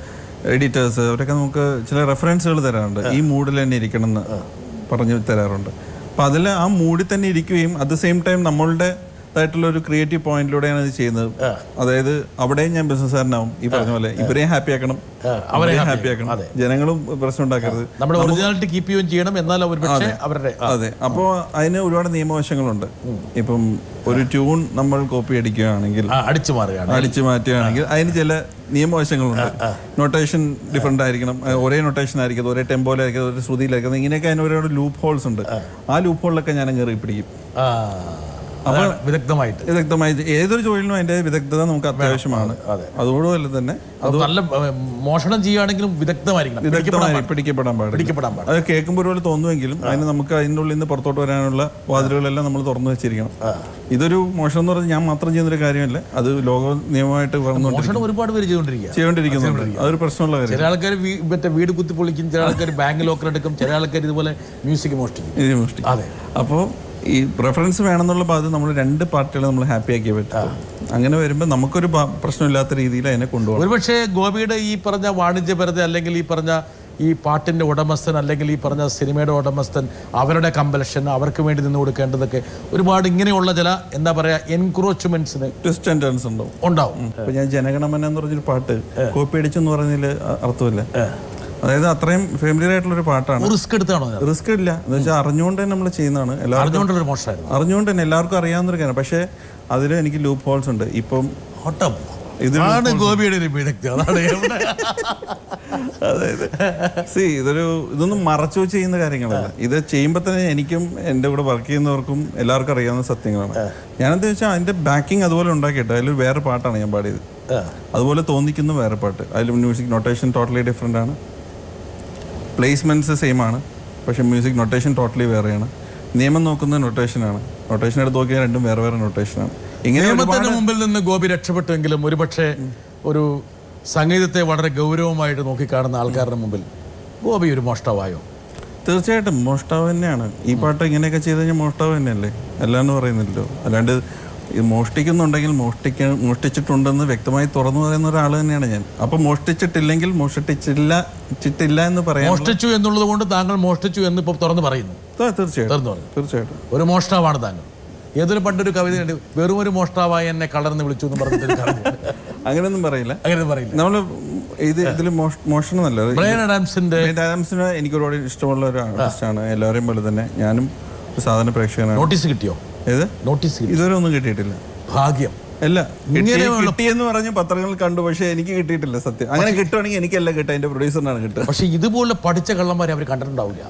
എഡിറ്റേഴ്സ്, അവരൊക്കെ നമുക്ക് ചില റെഫറൻസുകൾ തരാറുണ്ട്. ഈ മൂഡിൽ തന്നെ ഇരിക്കണം എന്ന് പറഞ്ഞു തരാറുണ്ട്. അപ്പം അതിൽ ആ മൂഡിൽ തന്നെ ഇരിക്കുകയും അറ്റ് ദ സെയിം ടൈം നമ്മളുടേതായിട്ടുള്ള ഒരു ക്രിയേറ്റീവ് പോയിന്റിലൂടെയാണ് ഇത് ചെയ്യുന്നത്. അതായത് അവിടെയും ഞാൻ ബിസിനസ്സുകാരനാവും, ഈ പറഞ്ഞ പോലെ ഇവരെയും ഹാപ്പി ആക്കണം, അവരെയും ഹാപ്പി ആക്കണം, ജനങ്ങളും പ്രശ്നം ഉണ്ടാക്കരുത്, നമ്മുടെ ഒറിജിനാലിറ്റി കീപ്പ് ചെയ്യുകയും ചെയ്യണം. എന്നാൽ അവരുടെ അതെ. അപ്പോൾ അതിന് ഒരുപാട് നിയമവശങ്ങളുണ്ട്. ഇപ്പം ഒരു ട്യൂൺ നമ്മൾ കോപ്പി അടിക്കുകയാണെങ്കിൽ, അടിച്ചു മാറ്റുകയാണെങ്കിൽ അതിന് ചില നിയമവശങ്ങളുണ്ട്. നൊട്ടേഷൻ ഡിഫറെൻ്റ് ആയിരിക്കണം, ഒരേ നൊട്ടേഷൻ ആയിരിക്കും, ഒരേ ടെമ്പോയിലായിരിക്കും, ഒരേ ശ്രുതിയിലായിരിക്കും, ഇങ്ങനെയൊക്കെ അതിന് ഒരുപാട് ലൂപ്പ് ഹോൾസ് ഉണ്ട്. ആ ലൂപ്പ് ഹോളിലൊക്കെ ഞാൻ കയറി പിടിക്കും. അപ്പോൾ വിദഗ്ധമായിട്ട് ഏതൊരു തൊഴിലിനും അതിന്റെ വിദഗ്ധത നമുക്ക് അത്യാവശ്യമാണ്. അതോടുപോലെ തന്നെ അത് നല്ല മോഷണം ചെയ്യുകയാണെങ്കിലും പിടിക്കപ്പെടാൻ പാടില്ല. അത് കേൾക്കുമ്പോൾ പോലെ തോന്നുമെങ്കിലും അതിന് നമുക്ക് അതിൻ്റെ ഉള്ളിൽ നിന്ന് പുറത്തോട്ട് വരാനുള്ള വാതിലുകളെല്ലാം നമ്മൾ തുറന്നു വെച്ചിരിക്കണം. ഇതൊരു മോഷണം എന്ന് പറഞ്ഞാൽ ഞാൻ മാത്രം ചെയ്യുന്നൊരു കാര്യമല്ല, അത് ലോക നിയമമായിട്ട് ഒരുപാട് പേര് ചെയ്തുകൊണ്ടിരിക്കുന്നുണ്ട്. അതൊരു പ്രശ്നമുള്ള കാര്യം. ചില ആൾക്കാർ വീട് കുത്തി പൊളിക്കും, ചില ആൾക്കാർ ബാങ്ക് ലോക്കർ എടുക്കും, ചില ആൾക്കാർ ഇതുപോലെ മ്യൂസിക് മോഷ്ടിക്കും. അതെ. അപ്പോൾ ഈ റെഫറൻസ് വേണമെന്നുള്ള ഭാഗത്ത് നമ്മൾ 2 പാർട്ടികളെ നമ്മൾ ഹാപ്പി ആക്കിയേ പറ്റും. അങ്ങനെ വരുമ്പോൾ നമുക്കൊരു പ്രശ്നമില്ലാത്ത രീതിയിൽ അതിനെ കൊണ്ടുപോകും. ഒരുപക്ഷെ ഗോപിയുടെ ഈ പറഞ്ഞ വാണിജ്യപരത, അല്ലെങ്കിൽ ഈ പറഞ്ഞ ഈ പാട്ടിൻ്റെ ഉടമസ്ഥൻ, അല്ലെങ്കിൽ ഈ പറഞ്ഞ സിനിമയുടെ ഉടമസ്ഥൻ, അവരുടെ കമ്പൽഷൻ, അവർക്ക് വേണ്ടി നിന്ന് കൊടുക്കേണ്ടതൊക്കെ ഒരുപാട് ഇങ്ങനെയുള്ള ചില എന്താ പറയുക എൻക്രോച്ച്മെന്റ്സിന് ട്വിസ്റ്റ് ആൻഡ് ടേൺസ് ഉണ്ടാവും. ഇപ്പം ഞാൻ ജനഗണമന എന്ന് പറഞ്ഞൊരു പാട്ട് കോപ്പി അടിച്ചെന്ന് പറഞ്ഞതിൽ അർത്ഥമില്ല. അതായത് അത്രയും ഫെമിലിയർ ആയിട്ടുള്ള ഒരു പാട്ടാണ്. റിസ്ക് എടുത്താണോ? റിസ്ക് ഇല്ല എന്ന് വെച്ചാൽ അറിഞ്ഞുകൊണ്ട് തന്നെ നമ്മൾ ചെയ്യുന്നതാണ്. അറിഞ്ഞുകൊണ്ട് തന്നെ എല്ലാവർക്കും അറിയാവുന്നൊരു കാര്യം. പക്ഷേ അതിൽ എനിക്ക് ലൂപ്പ് ഹോൾസ് ഉണ്ട്. ഇപ്പം ഇതാണ് ഗോപിയുടെ അതായത് ഇതൊന്നും മറച്ചു വെച്ച് ചെയ്യുന്ന കാര്യങ്ങളല്ല. ഇത് ചെയ്യുമ്പോൾ തന്നെ എനിക്കും എൻ്റെ കൂടെ വർക്ക് ചെയ്യുന്നവർക്കും എല്ലാവർക്കും അറിയാവുന്ന സത്യങ്ങളാണ്. ഞാനെന്താ വെച്ചാൽ അതിൻ്റെ ബാക്കിംഗ് അതുപോലെ ഉണ്ടാക്കിയിട്ട് അതിൽ വേറെ പാട്ടാണ് ഞാൻ പാടിയത്. അതുപോലെ തോന്നിക്കുന്ന വേറെ പാട്ട്. അതിൽ മ്യൂസിക് നൊട്ടേഷൻ ടോട്ടലി ഡിഫറെൻ്റ് ആണ്, പ്ലേസ്മെൻറ്റ്സ് സെയിം ആണ്, പക്ഷേ മ്യൂസിക് നൊട്ടേഷൻ ടോട്ടലി വേറെയാണ്. നിയമം നോക്കുന്ന നൊട്ടേഷനാണ്, നൊട്ടേഷൻ എടുത്ത് നോക്കിയാൽ രണ്ടും വേറെ വേറെ നൊട്ടേഷനാണ്. നിയമത്തിന്റെ മുമ്പിൽ നിന്ന് ഗോപി രക്ഷപ്പെട്ടുവെങ്കിലും ഒരുപക്ഷെ ഒരു സംഗീതത്തെ വളരെ ഗൗരവമായിട്ട് നോക്കിക്കാണുന്ന ആൾക്കാരുടെ മുമ്പിൽ ഗോപി ഒരു മോഷ്ടാവായോ? തീർച്ചയായിട്ടും മോഷ്ടാവ് തന്നെയാണ്. ഈ പാട്ട് ഇങ്ങനെയൊക്കെ ചെയ്ത് കഴിഞ്ഞാൽ മോഷ്ടാവ് തന്നെയല്ലേ, അല്ലാന്ന് പറയുന്നില്ലല്ലോ. അല്ലാണ്ട് ഇത് മോഷ്ടിക്കുന്നുണ്ടെങ്കിൽ മോഷ്ടിച്ചിട്ടുണ്ടെന്ന് വ്യക്തമായി തുറന്നു പറയുന്ന ഒരാൾ തന്നെയാണ് ഞാൻ. അപ്പം മോഷ്ടിച്ചിട്ടില്ലെങ്കിൽ മോഷ്ടിച്ചിട്ടില്ല എന്ന് പറയാം. മോഷ്ടിച്ചു എന്നുള്ളത് കൊണ്ട് താങ്കൾ മോഷ്ടിച്ചു എന്ന് ഇപ്പോൾ തുറന്ന് പറയുന്നു. തീർച്ചയായിട്ടും ഒരു മോഷ്ടാവാണ് താങ്കൾ. ഏതൊരു പണ്ടൊരു കവിത വെറും ഒരു മോഷ്ടാവായി എന്നെ കളർന്ന് വിളിച്ചു എന്ന് പറഞ്ഞിട്ട് അങ്ങനെയൊന്നും പറയില്ല. നമ്മൾ ഇതിൽ മോഷണമല്ല. ബ്രയൻ ആഡംസിന് എനിക്ക് ഒരുപാട് ഇഷ്ടമുള്ള ഒരു ആർട്ടിസ്റ്റാണ്. എല്ലാവരെയും പോലെ തന്നെ ഞാനും ഒരു സാധാരണ പ്രേക്ഷകനാണ്. നോട്ടീസ് കിട്ടിയോ? ഏത് നോട്ടീസ്? ഇതുവരെ ഒന്നും കിട്ടിയിട്ടില്ല. ഭാഗ്യം. അല്ല, കിട്ടിയെന്ന് പറഞ്ഞ് പത്രങ്ങൾ കണ്ടു, പക്ഷെ എനിക്ക് കിട്ടിയിട്ടില്ല. സത്യം അങ്ങനെ കിട്ടുവാണെങ്കിൽ എനിക്കല്ല കിട്ടുക, എന്റെ പ്രൊഡ്യൂസറിനാണ് കിട്ടുക. പക്ഷെ ഇതുപോലെ പഠിച്ച കള്ളന്മാരെ അവർ കണ്ടിട്ടുണ്ടാവില്ല.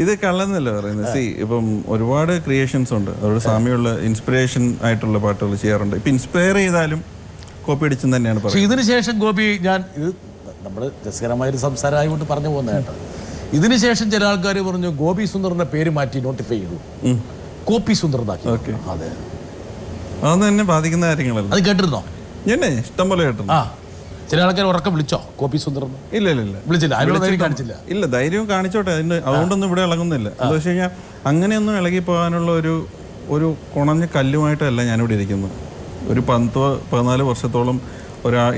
ഇത് കള്ളന്നല്ല പറയുന്നത്. ഇപ്പം ഒരുപാട് ക്രിയേഷൻസ് ഉണ്ട്, അവരുടെ സാമ്യമുള്ള ഇൻസ്പിറേഷൻ ആയിട്ടുള്ള പാട്ടുകൾ ചെയ്യാറുണ്ട്. ഇപ്പൊ ഇൻസ്പയർ ചെയ്താലും കോപ്പി അടിച്ചെന്ന് തന്നെയാണ് പറയുന്നത്. പക്ഷെ ഇതിനുശേഷം ഗോപി, ഞാൻ ഇത് നമ്മൾ രസകരമായൊരു സംസാരമായിട്ട് പറഞ്ഞു പോകുന്ന കേട്ടോ. ഇതിനുശേഷം ചില ആൾക്കാർ പറഞ്ഞു ഗോപി സുന്ദറിന്റെ പേര് മാറ്റി നോട്ടിഫൈ ചെയ്തു, കോപ്പി സുന്ദർന്നാക്കി. അതെ, അതൊന്നും എന്നെ ബാധിക്കുന്ന കാര്യങ്ങളല്ല. അത് കേട്ടിരുന്നോ? ഞാൻ ഇഷ്ടം പോലെ കേട്ടു. ചില ആൾക്കാർ ഉറക്കം വിളിച്ചോ കോപ്പി സുന്ദർ? ഇല്ല, വിളിച്ചില്ല. ധൈര്യം കാണിച്ചില്ല. ഇല്ല, ധൈര്യവും കാണിച്ചോട്ടെ, അതുകൊണ്ടൊന്നും ഇവിടെ ഇളകുന്നില്ല. എന്താ വെച്ച് കഴിഞ്ഞാൽ അങ്ങനെയൊന്നും ഇളകി പോകാനുള്ള ഒരു കുണഞ്ഞ കല്ലുമായിട്ടല്ല ഞാനിവിടെ ഇരിക്കുന്നത്. ഒരു 14 വർഷത്തോളം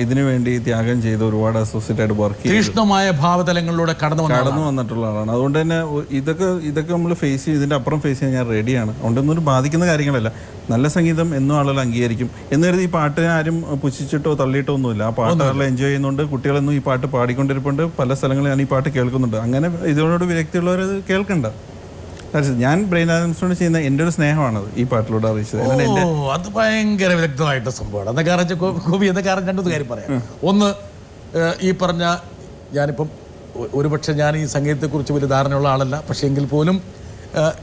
ഇതിനു വേണ്ടി ത്യാഗം ചെയ്ത് ഒരുപാട് അസോസിയേറ്റ് ആയിട്ട് വർക്ക് ചെയ്ത് തീക്ഷ്ണമായ ഭാവതലങ്ങളിലൂടെ കടന്നു വന്നിട്ടുള്ള ആളാണ്. അതുകൊണ്ട് തന്നെ ഇതൊക്കെ നമ്മൾ ഫേസ് ചെയ്ത് ഇതിൻ്റെ അപ്പുറം ഫേസ് ചെയ്യാൻ ഞാൻ റെഡിയാണ്. അതുകൊണ്ടൊന്നും ബാധിക്കുന്ന കാര്യങ്ങളല്ല. നല്ല സംഗീതം എന്നും ആളുകൾ അംഗീകരിക്കും എന്ന് കരുതി ഈ പാട്ടിനെ ആരും പുച്ഛിച്ചിട്ടോ തള്ളിയിട്ടോ ഒന്നുമില്ല. ആ പാട്ട് ആളുകൾ എൻജോയ് ചെയ്യുന്നുണ്ട്. കുട്ടികളൊന്നും ഈ പാട്ട് പാടിക്കൊണ്ടിരിപ്പുണ്ട്. പല സ്ഥലങ്ങളിൽ ഞാൻ ഈ പാട്ട് കേൾക്കുന്നുണ്ട്. അങ്ങനെ ഇതിനോട് വിരക്തിയുള്ളവർ കേൾക്കണ്ട. ഞാൻ ബ്രെയിൻ ആഡംസിനോട് ചെയ്യുന്ന എൻ്റെ ഒരു സ്നേഹമാണത് ഈ പാട്ടിലൂടെ അറിയിച്ചത്. അത് ഭയങ്കര വിദഗ്ധമായിട്ട് സംഭവമാണ്. അതൊക്കെ അറിയിച്ച കോപി എന്നൊക്കെ രണ്ടു കാര്യം പറയാം. ഒന്ന്, ഈ പറഞ്ഞ ഞാനിപ്പം ഒരുപക്ഷെ ഞാൻ ഈ സംഗീതത്തെക്കുറിച്ച് വലിയ ധാരണയുള്ള ആളല്ല, പക്ഷേ എങ്കിൽ പോലും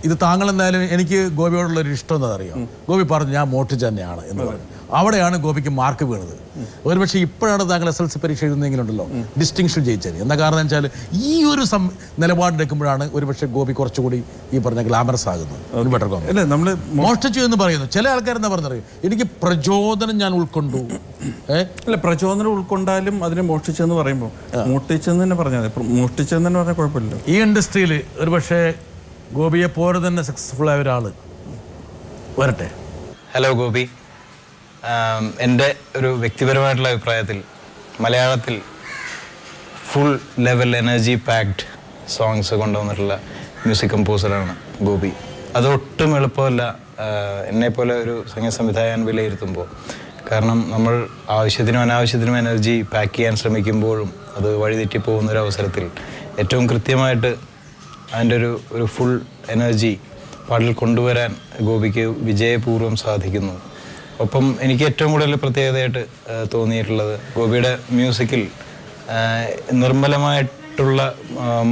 ഇത് താങ്കൾ എന്തായാലും എനിക്ക് ഗോപിയോടുള്ളൊരു ഇഷ്ടം എന്താ അറിയാം. ഗോപി പറഞ്ഞു ഞാൻ മോഷ്ടിച്ച് തന്നെയാണ് എന്ന് പറഞ്ഞു. അവിടെയാണ് ഗോപിക്ക് മാർക്ക് വീണത്. ഒരുപക്ഷെ ഇപ്പോഴാണ് താങ്കൾ SLC പരീക്ഷ എഴുതുന്നെങ്കിലുണ്ടല്ലോ ഡിസ്റ്റിങ്ഷൻ ജയിച്ചത്. എന്താ കാരണം എന്ന് വെച്ചാൽ ഈ ഒരു നിലപാടെടുക്കുമ്പോഴാണ് ഒരുപക്ഷെ ഗോപി കുറച്ചുകൂടി ഈ പറഞ്ഞ ഗ്ലാമറസ് ആകുന്നത്. മോഷ്ടിച്ചു എന്ന് പറയുന്നു. ചില ആൾക്കാർ എന്താ പറഞ്ഞറിയും, എനിക്ക് പ്രചോദനം ഞാൻ ഉൾക്കൊണ്ടു. അല്ല, പ്രചോദനം ഉൾക്കൊണ്ടാലും അതിനെ മോഷ്ടിച്ചെന്ന് പറയുമ്പോൾ മോഷ്ടിച്ചെന്ന് തന്നെ പറഞ്ഞാൽ മോഷ്ടിച്ചെന്ന് തന്നെ പറഞ്ഞാൽ കുഴപ്പമില്ല. ഈ ഇൻഡസ്ട്രിയിൽ ഒരുപക്ഷെ ഗോപിയെ പോലെ തന്നെ സക്സസ്ഫുൾ ആയ ഒരാൾ വരട്ടെ. ഹലോ ഗോപി, എൻ്റെ ഒരു വ്യക്തിപരമായിട്ടുള്ള അഭിപ്രായത്തിൽ മലയാളത്തിൽ full level energy packed songs കൊണ്ടുവന്നിട്ടുള്ള മ്യൂസിക് കമ്പോസറാണ് ഗോപി. അതൊട്ടും എളുപ്പമല്ല എന്നെപ്പോലെ ഒരു സംഗീത സംവിധായകൻ വിലയിരുത്തുമ്പോൾ. കാരണം നമ്മൾ ആവശ്യത്തിനും അനാവശ്യത്തിനും എനർജി പാക്ക് ചെയ്യാൻ ശ്രമിക്കുമ്പോഴും അത് വഴിതെറ്റിപ്പോകുന്നൊരവസരത്തിൽ ഏറ്റവും കൃത്യമായിട്ട് അതിൻ്റെ ഒരു ഫുൾ എനർജി പാട്ടിൽ കൊണ്ടുവരാൻ ഗോപിക്ക് വിജയപൂർവ്വം സാധിക്കുന്നു. ഒപ്പം എനിക്ക് ഏറ്റവും കൂടുതൽ പ്രത്യേകതയായിട്ട് തോന്നിയിട്ടുള്ളത് ഗോപിയുടെ മ്യൂസിക്കിൽ നിർമ്മലമായിട്ടുള്ള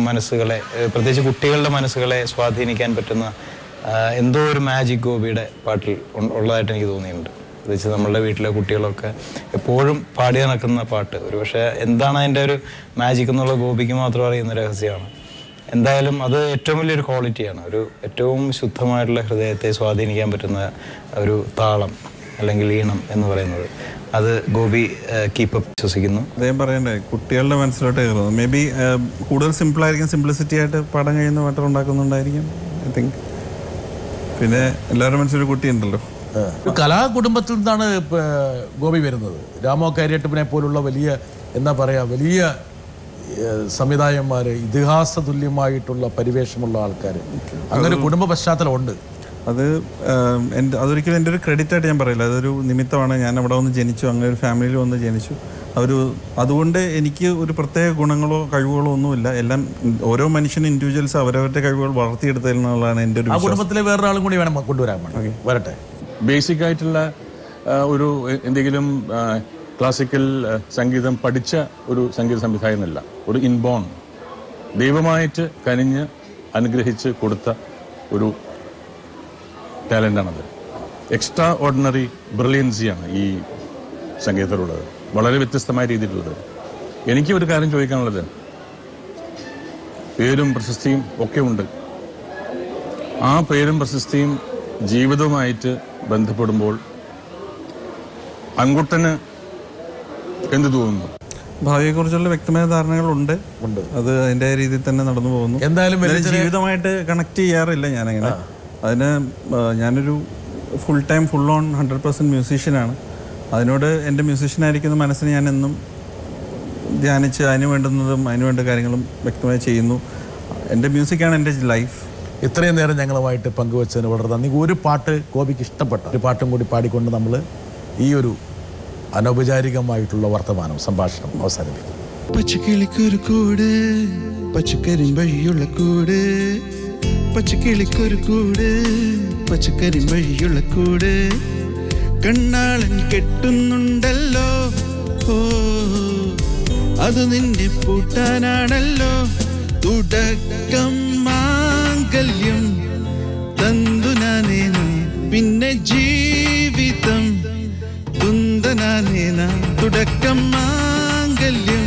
മനസ്സുകളെ, പ്രത്യേകിച്ച് കുട്ടികളുടെ മനസ്സുകളെ സ്വാധീനിക്കാൻ പറ്റുന്ന എന്തോ ഒരു മാജിക് ഗോപിയുടെ പാട്ടിൽ ഉള്ളതായിട്ട് എനിക്ക് തോന്നിയിട്ടുണ്ട്. പ്രത്യേകിച്ച് നമ്മളുടെ വീട്ടിലെ കുട്ടികളൊക്കെ എപ്പോഴും പാടി നടക്കുന്ന പാട്ട്. ഒരുപക്ഷെ എന്താണ് അതിൻ്റെ ഒരു മാജിക് എന്നുള്ള ഗോപിക്ക് മാത്രം അറിയുന്ന രഹസ്യമാണ്. എന്തായാലും അത് ഏറ്റവും വലിയൊരു ക്വാളിറ്റിയാണ്. ഏറ്റവും ശുദ്ധമായിട്ടുള്ള ഹൃദയത്തെ സ്വാധീനിക്കാൻ പറ്റുന്ന ഒരു താളം അല്ലെങ്കിൽ ഈണം എന്ന് പറയുന്നത്. അത് ഗോപി കീപ്പപ്പ് വിശ്വസിക്കുന്നു. അദ്ദേഹം പറയണ്ടേ കുട്ടികളുടെ മനസ്സിലോട്ട് കയറുന്നത്. മേ ബി കൂടുതൽ സിമ്പിളായിരിക്കും, സിംപ്ലിസിറ്റി ആയിട്ട് പാടാൻ കഴിയുന്ന പാട്ടുകൾ ഉണ്ടാക്കുന്നുണ്ടായിരിക്കും ഐ തിങ്ക്. പിന്നെ എല്ലാവരുടെ മനസ്സിലൊരു കുട്ടിയുണ്ടല്ലോ. കലാകുടുംബത്തിൽ നിന്നാണ് ഗോപി വരുന്നത്. രാമോ കാര്യട്ടപ്പിനെ പോലുള്ള വലിയ എന്താ പറയുക, വലിയ സംവിധായകന്മാർ, ഇതിഹാസ തുല്യമായിട്ടുള്ള പരിവേഷമുള്ള ആൾക്കാർ, അങ്ങനെ കുടുംബ പശ്ചാത്തലമുണ്ട്. അതൊരിക്കലും എൻ്റെ ഒരു ക്രെഡിറ്റ് ആയിട്ട് ഞാൻ പറയില്ല. അതൊരു നിമിത്തമാണ്. ഞാൻ അവിടെ വന്ന് ജനിച്ചു, അങ്ങനെ ഒരു ഫാമിലിയിൽ വന്ന് ജനിച്ചു. അതുകൊണ്ട് എനിക്ക് ഒരു പ്രത്യേക ഗുണങ്ങളോ കഴിവുകളോ ഒന്നുമില്ല. എല്ലാം ഓരോ മനുഷ്യനും ഇൻഡിവിജ്വൽസ് അവരവരുടെ കഴിവുകൾ വളർത്തിയെടുത്തതിൽ നിന്നുള്ളതാണ് എൻ്റെ ഒരു കുടുംബത്തിലെ വേറൊരാളും കൂടി വേണം കൊണ്ടുവരാൻ. വരട്ടെ. ബേസിക് ആയിട്ടുള്ള ഒരു എന്തെങ്കിലും ക്ലാസിക്കൽ സംഗീതം പഠിച്ച ഒരു സംഗീത സംവിധായകനല്ല. ഒരു ഇൻബോൺ ദൈവമായിട്ട് കനിഞ്ഞ് അനുഗ്രഹിച്ച് കൊടുത്ത ഒരു ടാലൻ്റാണത്. എക്സ്ട്രാ ഓർഡിനറി ബ്രില്യൻസിയാണ് ഈ സംഗീതത്തിലുള്ളത്, വളരെ വ്യത്യസ്തമായ രീതിയിലുള്ളത്. എനിക്ക് ഒരു കാര്യം ചോദിക്കാനുള്ളത്, പേരും പ്രശസ്തിയും ഒക്കെ ഉണ്ട്. ആ പേരും പ്രശസ്തിയും ജീവിതവുമായിട്ട് ബന്ധപ്പെടുമ്പോൾ അങ്കുട്ടന് എന്ത് തോന്നുന്നു? ഭാവിയെക്കുറിച്ചുള്ള വ്യക്തമായ ധാരണകളുണ്ട്. അത് അതിൻ്റെ രീതിയിൽ തന്നെ നടന്നു പോകുന്നു. എന്തായാലും ജീവിതമായിട്ട് കണക്ട് ചെയ്യാറില്ല ഞാനങ്ങനെ. അതിന് ഞാനൊരു ഫുൾ ടൈം ഫുൾ ഓൺ 100% മ്യൂസീഷ്യനാണ്. അതിനോട് എൻ്റെ മ്യൂസീഷ്യനായിരിക്കുന്ന മനസ്സിന് ഞാൻ എന്നും ധ്യാനിച്ച് അതിന് വേണ്ടുന്നതും അതിന് വേണ്ട കാര്യങ്ങളും വ്യക്തമായി ചെയ്യുന്നു. എൻ്റെ മ്യൂസിക്കാണ് എൻ്റെ ലൈഫ്. ഇത്രയും നേരം ഞങ്ങളുമായിട്ട് പങ്കുവച്ചതിന് വളരെ നന്ദി. ഒരു പാട്ട് ഗോപിക്ക് ഇഷ്ടപ്പെട്ട ഒരു പാട്ടും കൂടി പാടിക്കൊണ്ട് നമ്മൾ ഈ ഒരു അനൗപചാരികമായിട്ടുള്ള വർത്തമാനം സംഭാഷണം അവസാനിപ്പിക്കും. പച്ചക്കിളിക്കൊരു കൂട്, പച്ചക്കരിമ്പഴിയുള്ള കൂട്, പച്ചക്കിളിക്കൊരു കൂട്, പച്ചക്കരിമ്പഴിയുള്ള കൂട്, കണ്ണാളൻ കെട്ടുന്നുണ്ടല്ലോ, ഓ അത് നിന്നെ പൂട്ടാനാണല്ലോ, തുടക്കം മാംഗല്യം തന്തുനാനേന പിന്നെ ജീവിതം തുന്തനാനേന, തുടക്കം മാംഗല്യം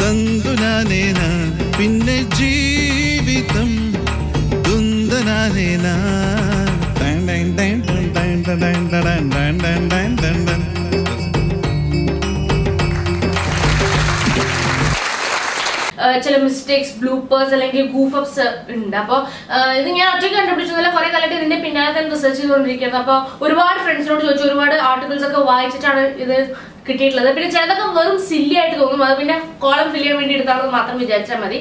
തന്തുനാനേന പിന്നെ ജീവിതം തുന്തനാനേന. ചില മിസ്റ്റേക്സ്, ബ്ലൂപ്പേഴ്സ് അല്ലെങ്കിൽ ഗൂഫപ്സ് ഉണ്ട്. അപ്പോൾ ഇത് ഞാൻ ഒറ്റയ്ക്ക് കണ്ടുപിടിച്ചതല്ല, കുറെ കാലമായിട്ട് ഇതിന്റെ പിന്നാലെ തന്നെ റിസർച്ച് ചെയ്തുകൊണ്ടിരിക്കുന്നത്. അപ്പോൾ ഒരുപാട് ഫ്രണ്ട്സിനോട് ചോദിച്ചു, ഒരുപാട് ആർട്ടിക്കിൾസ് ഒക്കെ വായിച്ചിട്ടാണ് ഇത് കിട്ടിയിട്ടുള്ളത്. പിന്നെ ചിലതൊക്കെ വെറും സില്ലി ആയിട്ട് തോന്നും, അത് പിന്നെ കോളം ഫില്ല് ചെയ്യാൻ വേണ്ടി എടുത്താണെന്ന് മാത്രം വിചാരിച്ചാൽ മതി.